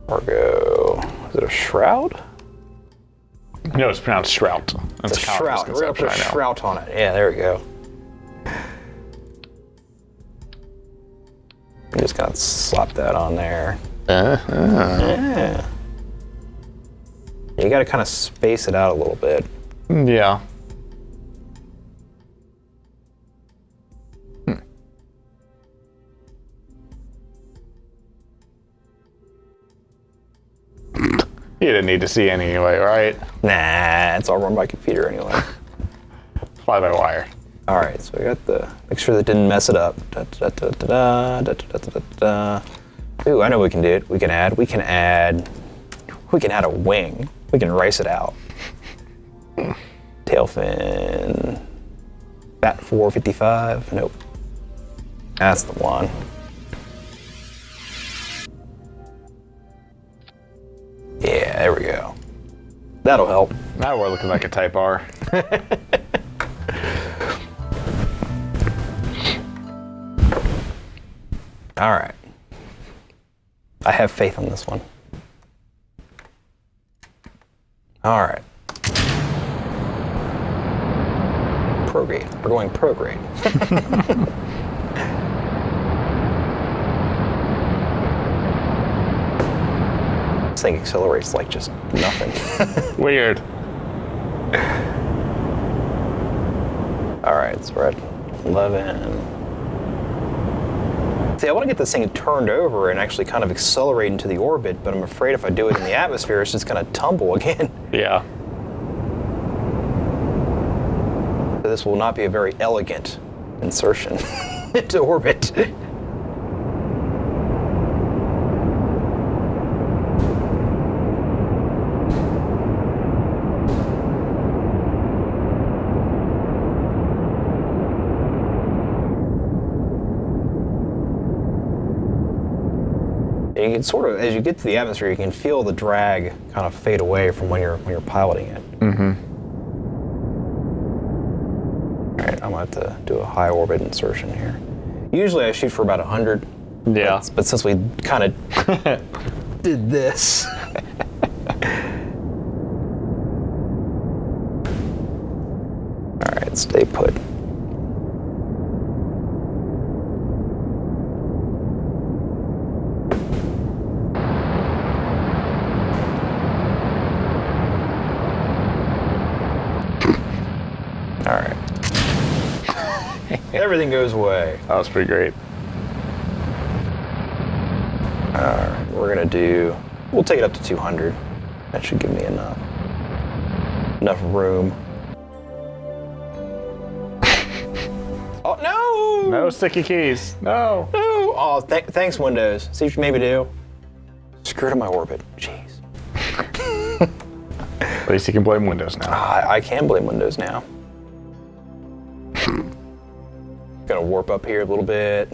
cargo? Is it a shroud? No, it's pronounced shroud. It's a shroud. We're going to put a shroud on it. Yeah, there we go. I'm just going to slap that on there. Yeah. You got to kind of space it out a little bit. Yeah. You didn't need to see any anyway, right? Nah, it's all run by computer anyway. Fly by wire. All right, so we got the, make sure that didn't mess it up. Ooh, I know we can do it. We can add a wing. We can race it out. Tail fin. Bat 455. Nope. That's the one. Yeah, there we go. That'll help. Now we're looking like a Type R. All right. I have faith on this one. All right. Prograde. We're going prograde. This thing accelerates like just nothing. Weird. All right, so we're at 11. See, I want to get this thing turned over and actually kind of accelerate into the orbit, but I'm afraid if I do it in the atmosphere, it's just going to tumble again. Yeah. So this will not be a very elegant insertion into orbit. You can sort of, as you get to the atmosphere, you can feel the drag kind of fade away from when you're piloting it. Mm-hmm. All right, I'm gonna have to do a high orbit insertion here. Usually I shoot for about 100. Yeah. But since we kind of did this. All right, stay put. All right. Everything goes away. That was pretty great. All right, we'll take it up to 200. That should give me enough room. Oh, no! No sticky keys. No. No! Oh, thanks, Windows. See what you made me do? Screwed up my orbit. Jeez. At least you can blame Windows now. I can blame Windows now. Gonna warp up here a little bit.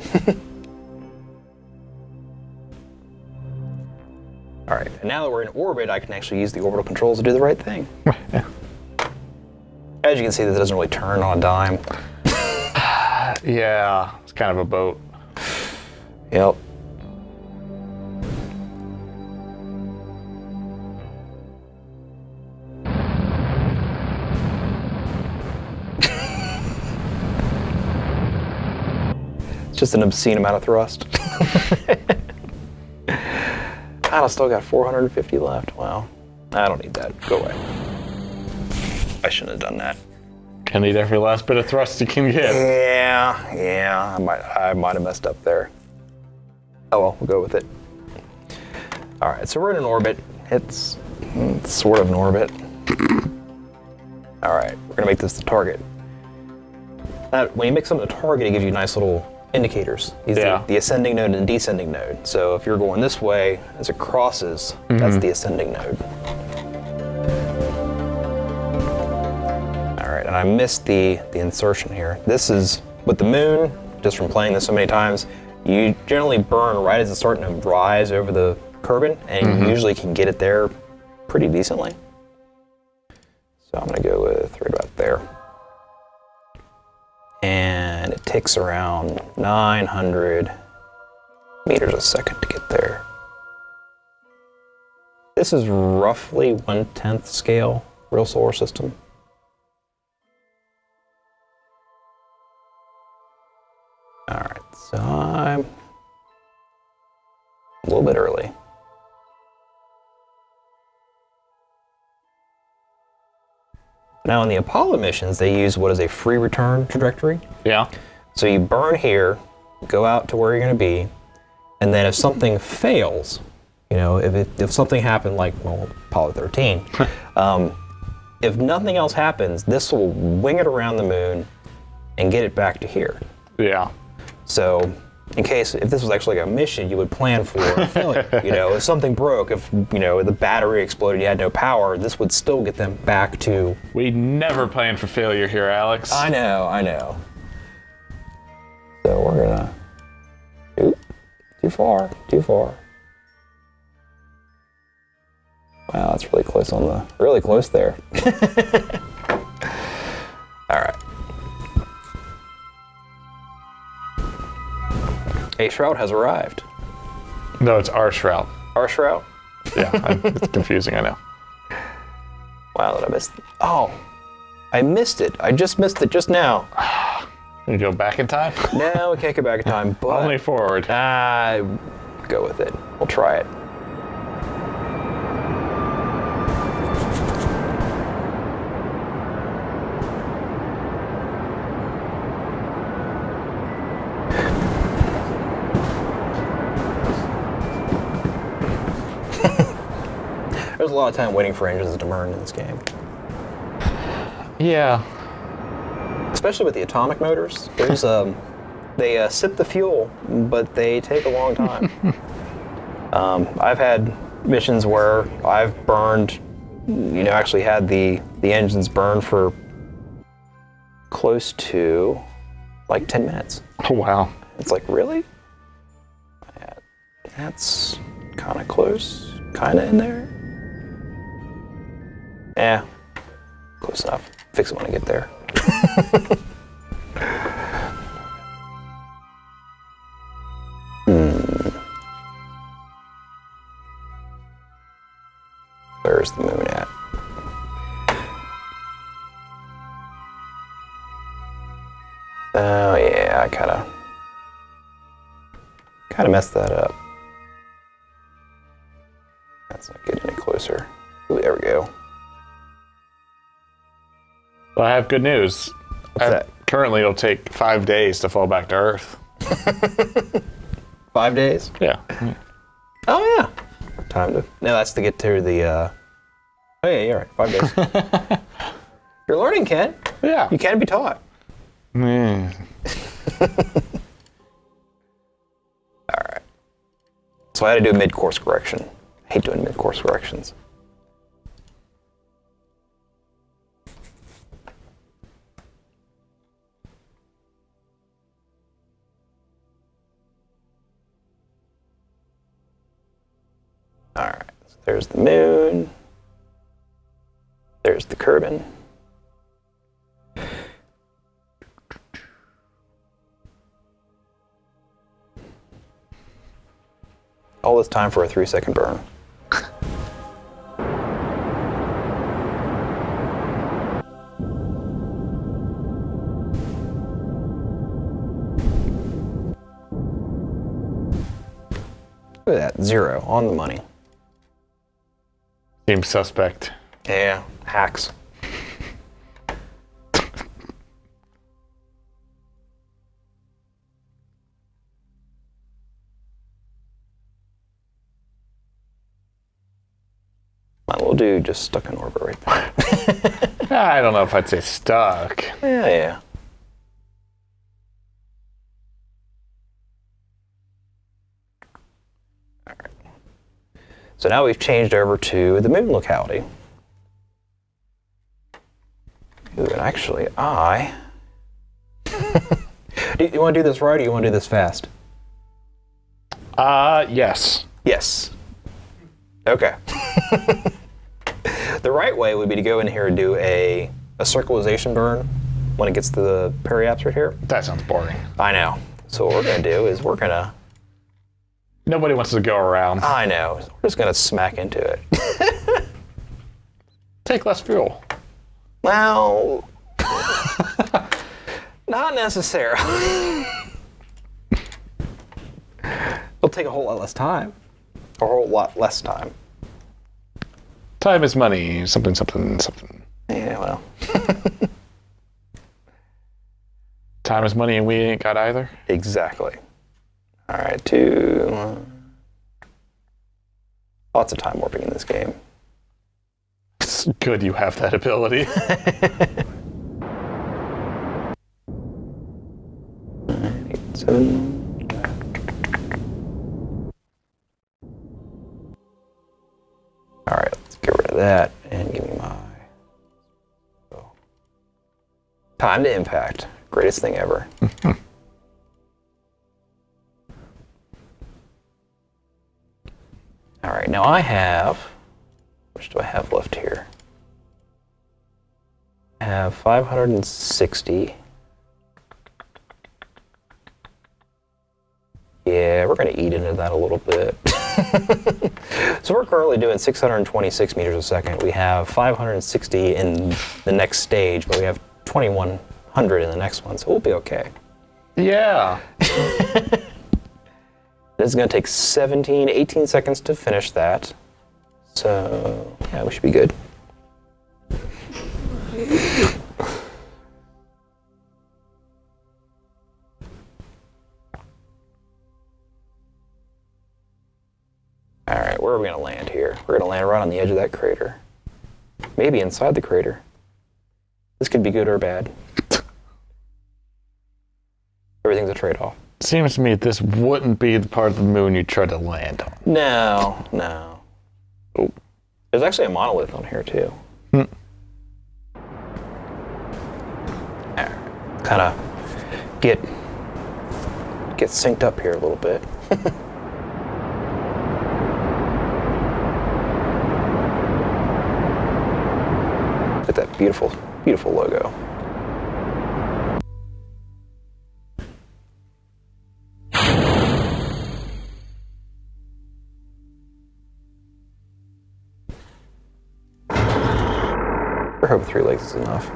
All right, and now that we're in orbit, I can actually use the orbital controls to do the right thing. As you can see, this doesn't really turn on a dime. Yeah, it's kind of a boat. Yep. Just an obscene amount of thrust. God, I still got 450 left. Wow. I don't need that. Go away. I shouldn't have done that. Can need every last bit of thrust you can get. Yeah. I might have messed up there. Oh well, we'll go with it. All right, so we're in an orbit. It's It's sort of in orbit. All right, we're gonna make this the target. When you make something a target, it gives you nice little indicators. These are the ascending node and descending node. So if you're going this way, as it crosses, that's the ascending node. All right, and I missed the insertion here. This is, with the moon, just from playing this so many times, you generally burn right as it's starting to rise over the Kerbin, and you usually can get it there pretty decently. So I'm gonna go with right about there. And it takes around 900 meters a second to get there. This is roughly 1/10 scale, real solar system. All right, so I'm a little bit early. Now in the Apollo missions, they use what is a free return trajectory. Yeah. So you burn here, go out to where you're going to be, and then if something fails, you know, if something happened like, well, Apollo 13, if nothing else happens, this will wing it around the moon and get it back to here. Yeah. So in case, if this was actually like a mission, you would plan for a failure. You know, if something broke, if, you know, the battery exploded, you had no power, this would still get them back to... We never plan for failure here, Alex. I know. So we're gonna... Oop, too far. Wow, that's really close on the... Really close there. All right. A shroud has arrived. No, it's our shroud. Our shroud? Yeah, it's confusing, I know. Wow, did I miss it? Oh, I missed it. I just missed it just now. You go back in time? No, we can't go back in time, but... Only forward. Go with it. We'll try it. There's a lot of time waiting for engines to burn in this game. Yeah. Especially with the atomic motors. There's they sip the fuel, but they take a long time. I've had missions where I've burned, you know, actually had the engines burn for close to like 10 minutes. Oh, wow. It's like, really? That's kind of close, kind of in there. Yeah, close enough. Fix it when I get there. Where's the moon at? Oh yeah, I kind of messed that up. That's not getting any closer. Ooh, there we go. Well, I have good news. What's that? Currently, it'll take 5 days to fall back to Earth. 5 days? Yeah. Oh yeah. Time to. No, that's to get to the. Oh yeah, you're right. 5 days. You're learning, Ken. Yeah. You can be taught. Mm. All right. So I had to do a mid-course correction. I hate doing mid-course corrections. All right, so there's the moon. There's the Kerbin. All this time for a 3-second burn. Look at that, 0 on the money. Seems suspect. Yeah, hacks. My little dude just stuck in orbit right there. I don't know if I'd say stuck. Yeah. All right. So now we've changed over to the moon locality. Ooh, and actually, do you want to do this right, or you want to do this fast? Yes. Yes. Okay. The right way would be to go in here and do a circularization burn when it gets to the periaps right here. That sounds boring. I know. So what we're going to do is we're going to... Nobody wants to go around. I know. We're just going to smack into it. Take less fuel. Well... not necessarily. It'll take a whole lot less time. A whole lot less time. Time is money. Something, something, something. Yeah, well. Time is money and we ain't got either. Exactly. All right, 2, 1. Lots of time warping in this game. It's good you have that ability. 9, 8, 7. All right, let's get rid of that and give me my time to impact. Greatest thing ever. All right, now I have, which do I have left here? I have 560. Yeah, we're going to eat into that a little bit. So we're currently doing 626 meters a second. We have 560 in the next stage, but we have 2100 in the next one, so we'll be okay. Yeah. This is going to take 18 seconds to finish that. So, yeah, we should be good. All right, where are we going to land here? We're going to land right on the edge of that crater. Maybe inside the crater. This could be good or bad. Everything's a trade-off. Seems to me this wouldn't be the part of the moon you try to land on. No, no. Oh, there's actually a monolith on here too. All right, kind of get synced up here a little bit. Look at that beautiful, beautiful logo. I hope 3 legs is enough.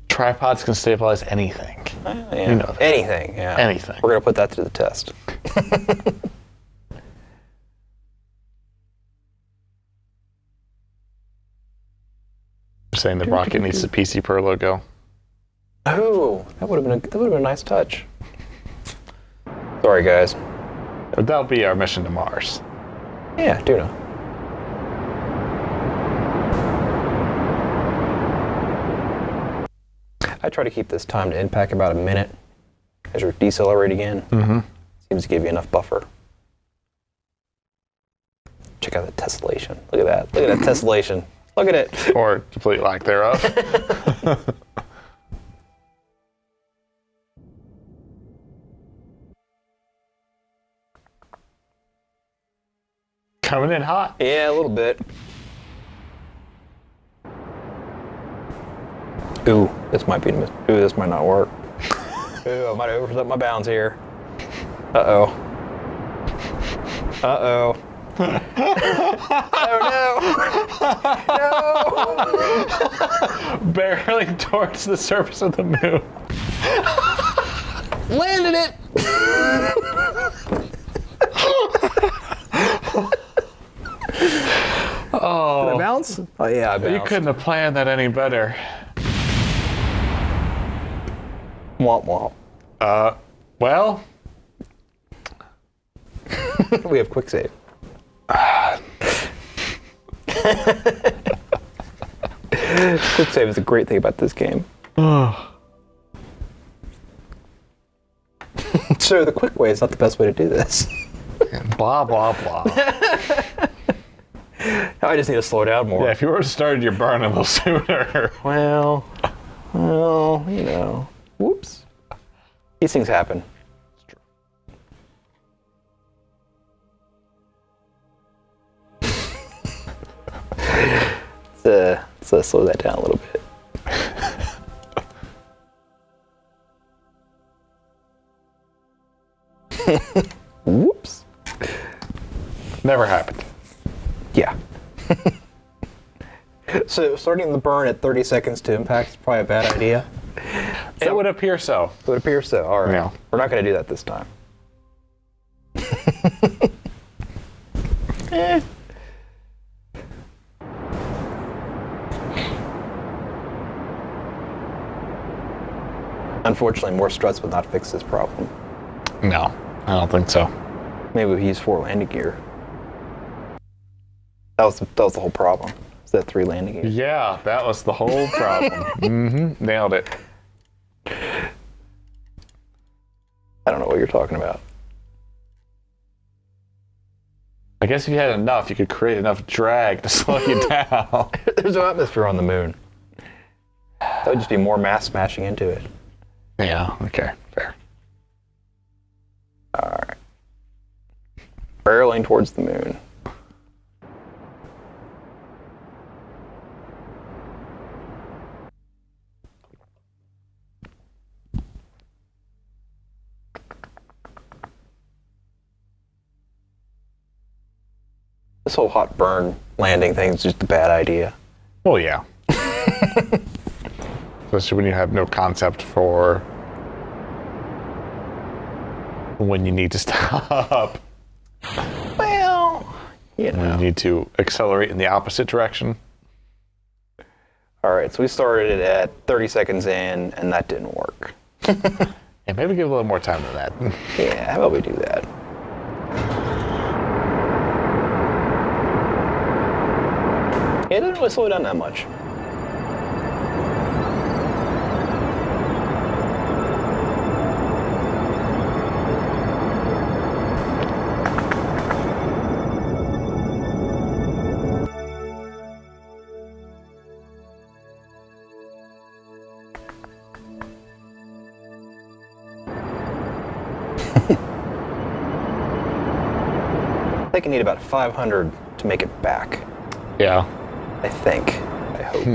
Tripods can stabilize anything. Yeah. You know that. Anything, yeah. Anything. We're going to put that to the test. Saying the rocket needs the PCPer logo. Oh, that would have been a nice touch. Sorry, guys. But that'll be our mission to Mars. Yeah, do know. I try to keep this time to impact about a minute as you decelerate again. Seems to give you enough buffer. Check out the tessellation. Look at that. Look at that tessellation. Look at it. Or complete lack thereof. Coming in hot. Yeah, a little bit. Ooh, this might be. Ooh, this might not work. Ooh, I might have overstepped my bounds here. Uh-oh. Uh-oh. Oh, no. No. Barreling towards the surface of the moon. Landed it. Oh. Did I bounce? Oh, yeah, I bounced. You couldn't have planned that any better. Womp womp. Well. We have quick save. Quick save is a great thing about this game. So the quick way is not the best way to do this. Blah, blah, blah. I just need to slow down more. Yeah, if you were to start your burn a little sooner. Well, you know. Whoops. These things happen. Let's slow that down a little bit. Whoops. Never happened. Yeah. So starting the burn at 30 seconds to impact is probably a bad idea. It would appear so. It would appear so. All right. Yeah. We're not going to do that this time. Unfortunately, more struts would not fix this problem. No, I don't think so. Maybe we use 4 landing gear. That was the whole problem. Is that 3 landing gears? Yeah, that was the whole problem. Nailed it. I don't know what you're talking about. I guess if you had enough, you could create enough drag to slow you down. There's no atmosphere on the moon. That would just be more mass smashing into it. Yeah, okay, fair. Alright. Barreling towards the moon. This whole hot burn landing thing is just a bad idea. Well, yeah. Especially when you have no concept for when you need to stop. Well, you know. When you need to accelerate in the opposite direction. All right, so we started it at 30 seconds in, and that didn't work. Yeah, maybe give a little more time than that. Yeah, how about we do that? Yeah, it doesn't really slow down that much. I think I need about 500 to make it back. Yeah. I think. I hope.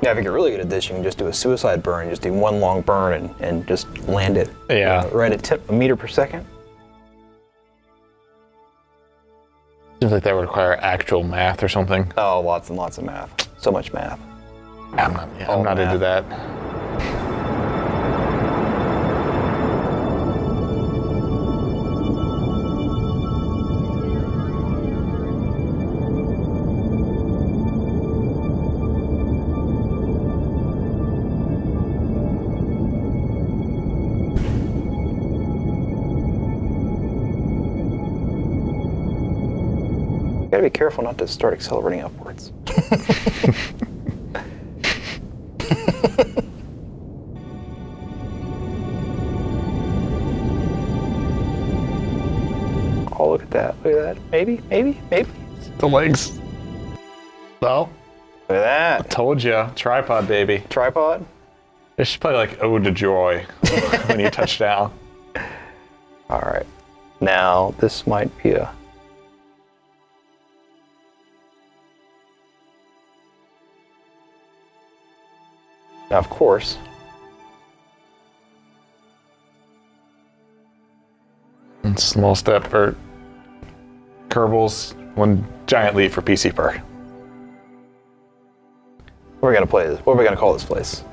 Yeah, if you get really good at this, you can just do a suicide burn, just do one long burn and just land it right at a meter per second. Seems like that would require actual math or something. Oh, lots and lots of math. So much math. I'm not into that. You gotta be careful not to start accelerating upwards. Oh, look at that. Look at that. Maybe. The legs. Well, Look at that. I told you. Tripod, baby. Tripod. They should play like Ode to Joy when you touch down. All right. Now, this might be a... Now, of course, And small step for Kerbal's One giant leap for PCPer. We're gonna play this. What are we gonna call this place?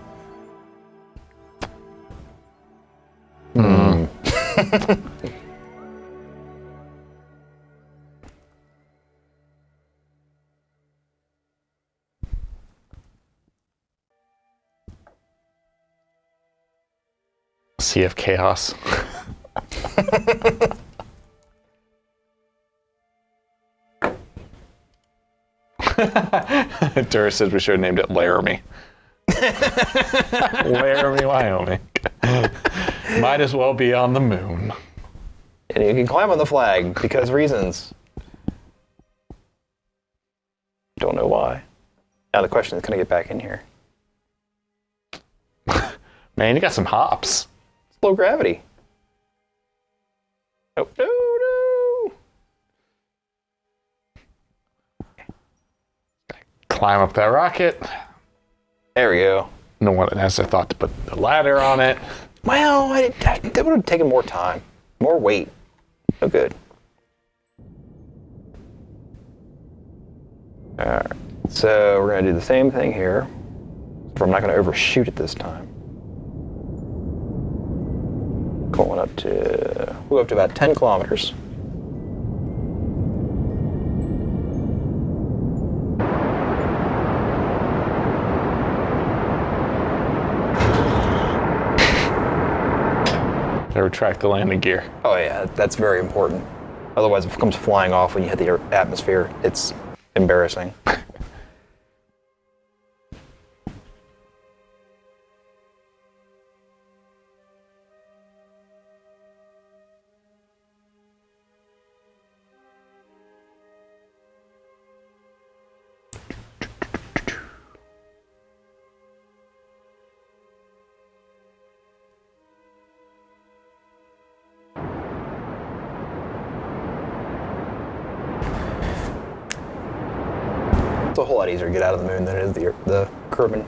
Sea of Chaos. Dura says we should have named it Laramie. Laramie, Wyoming. Might as well be on the moon. And you can climb on the flag because reasons. Don't know why. Now the question is, can I get back in here? Man, you got some hops. It's low gravity. Oh, no, no. Climb up that rocket. There we go. No one has a thought to put the ladder on it. Well, that would have taken more time. More weight. Oh, good. Alright. So we're going to do the same thing here. But I'm not going to overshoot it this time. Going up to, we'll go up to about 10 kilometers. I retract the landing gear. Oh yeah, that's very important. Otherwise, if it comes flying off when you hit the atmosphere, it's embarrassing. It's a whole lot easier to get out of the moon than it is the Kerbal.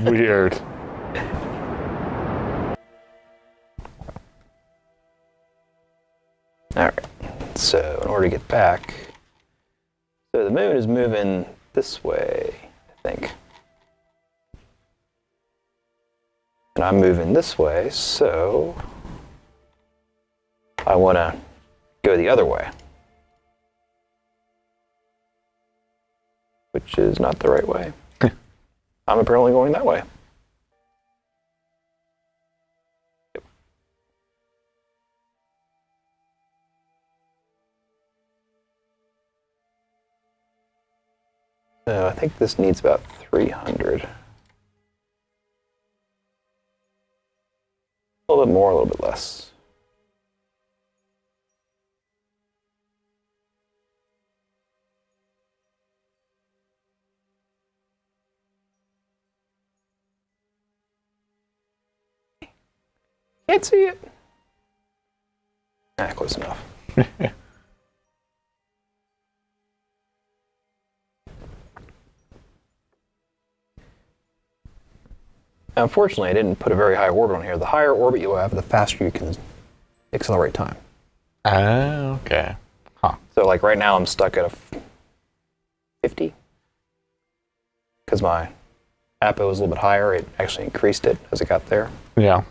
Weird. Alright, so in order to get back, so the moon is moving this way, I think. And I'm moving this way, so I want to go the other way. Which is not the right way. I'm apparently going that way. Yep. So I think this needs about 300. A little bit more, a little bit less. Can't see it. Close enough. Unfortunately, I didn't put a very high orbit on here. The higher orbit you have, the faster you can accelerate time. Oh, okay. Huh. So like right now I'm stuck at a 50. Because my APO was a little bit higher, it actually increased it as it got there. Yeah.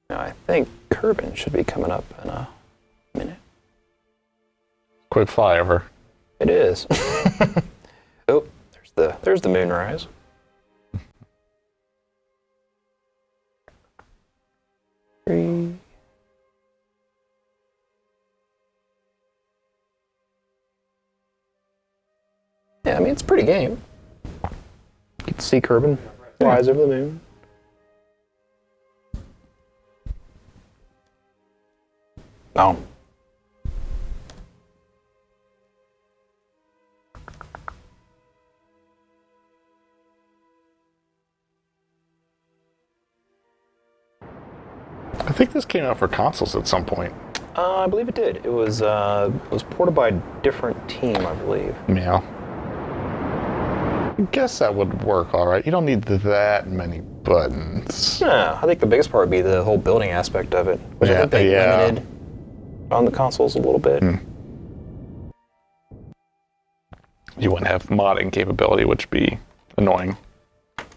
Now I think Kerbal should be coming up in a minute. Quick flyover. It is. Oh, there's the moonrise. Three. Yeah, I mean it's a pretty game. Get to see Kerbal rise over the moon. Oh. I think this came out for consoles at some point. I believe it did. It was ported by a different team, I believe. Yeah. I guess that would work all right. You don't need that many buttons. Yeah, I think the biggest part would be the whole building aspect of it, which I think they limited on the consoles a little bit. You wouldn't have modding capability, which would be annoying.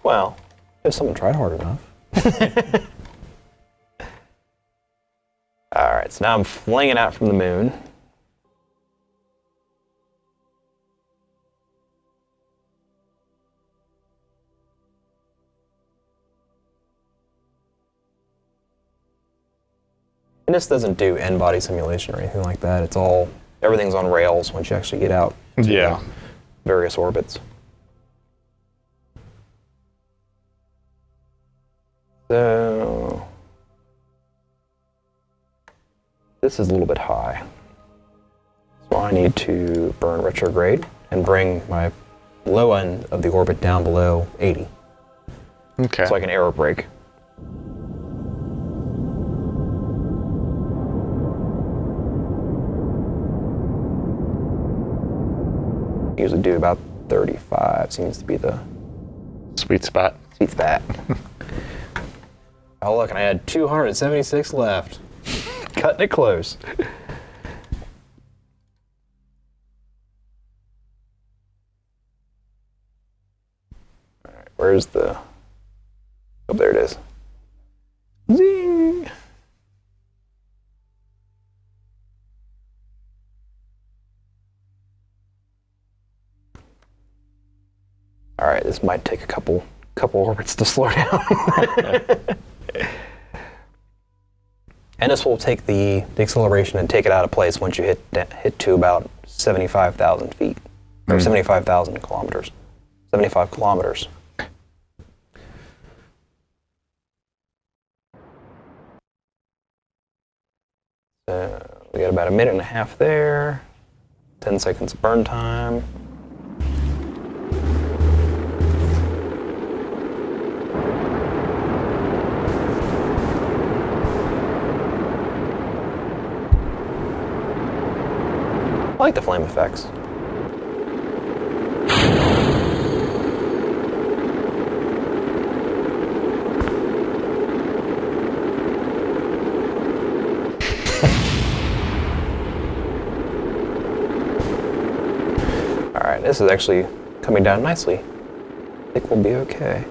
Well, if someone tried hard enough. All right, so now I'm flinging out from the moon. And this doesn't do in-body simulation or anything like that. It's all, everything's on rails once you actually get out to various orbits. So, this is a little bit high. So I need to burn retrograde and bring my low end of the orbit down below 80. Okay. So I can aero brake. Usually do about 35, seems to be the sweet spot. Sweet spot. Oh look, and I had 276 left. Cutting it close. All right, where's the... Oh, there it is. Zing! All right, this might take a couple orbits to slow down. And this will take the acceleration and take it out of place once you hit to about 75,000 feet, or 75,000 kilometers. 75 kilometers. So we got about a minute and a half there. 10 seconds of burn time. I like the flame effects. All right, this is actually coming down nicely. I think we'll be okay.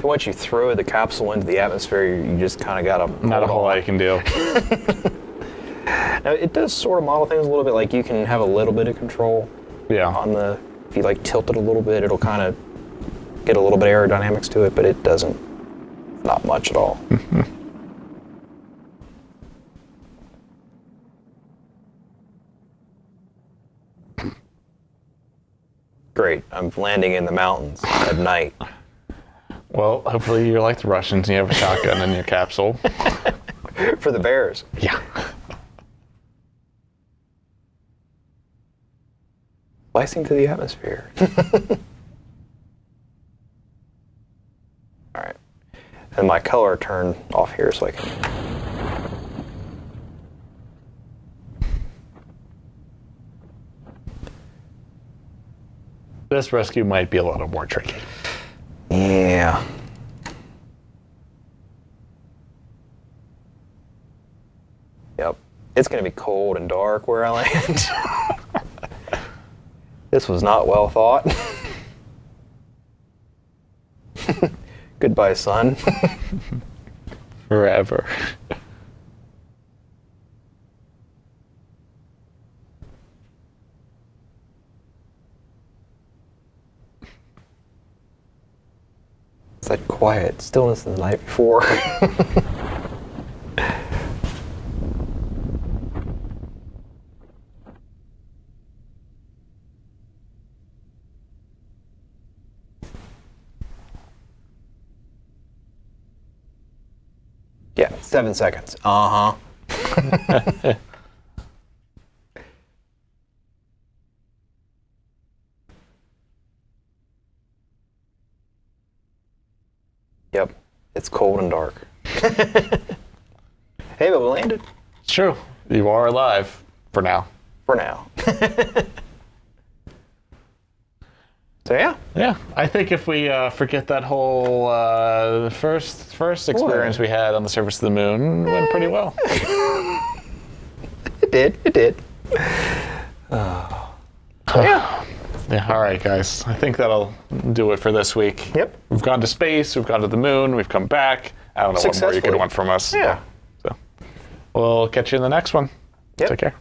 Once you throw the capsule into the atmosphere, you just kind of got to... Not a whole lot you can do. Now, it does sort of model things a little bit, like you can have a little bit of control on the... If you like tilt it a little bit, it'll kind of get a little bit of aerodynamics to it, but it doesn't... Not much at all. Great, I'm landing in the mountains at night. Well, hopefully you're like the Russians and you have a shotgun in your capsule. For the bears. Yeah. Slicing through the atmosphere. All right. And my color turned off here so I can... This rescue might be a little more tricky. Yeah. Yep. It's going to be cold and dark where I land. This was not well thought. Goodbye, sun. Forever. It's that quiet stillness of the night before. Yeah, 7 seconds. Uh-huh. Yep. It's cold and dark. Hey, but we landed. It's true. You are alive for now. For now. So yeah. Yeah, I think if we forget that whole first experience we had on the surface of the moon, it went pretty well. It did. It did. Yeah. Yeah. All right, guys. I think that'll do it for this week. Yep. We've gone to space. We've gone to the moon. We've come back. I don't know what more you could want from us. Yeah. So we'll catch you in the next one. Yep. Take care.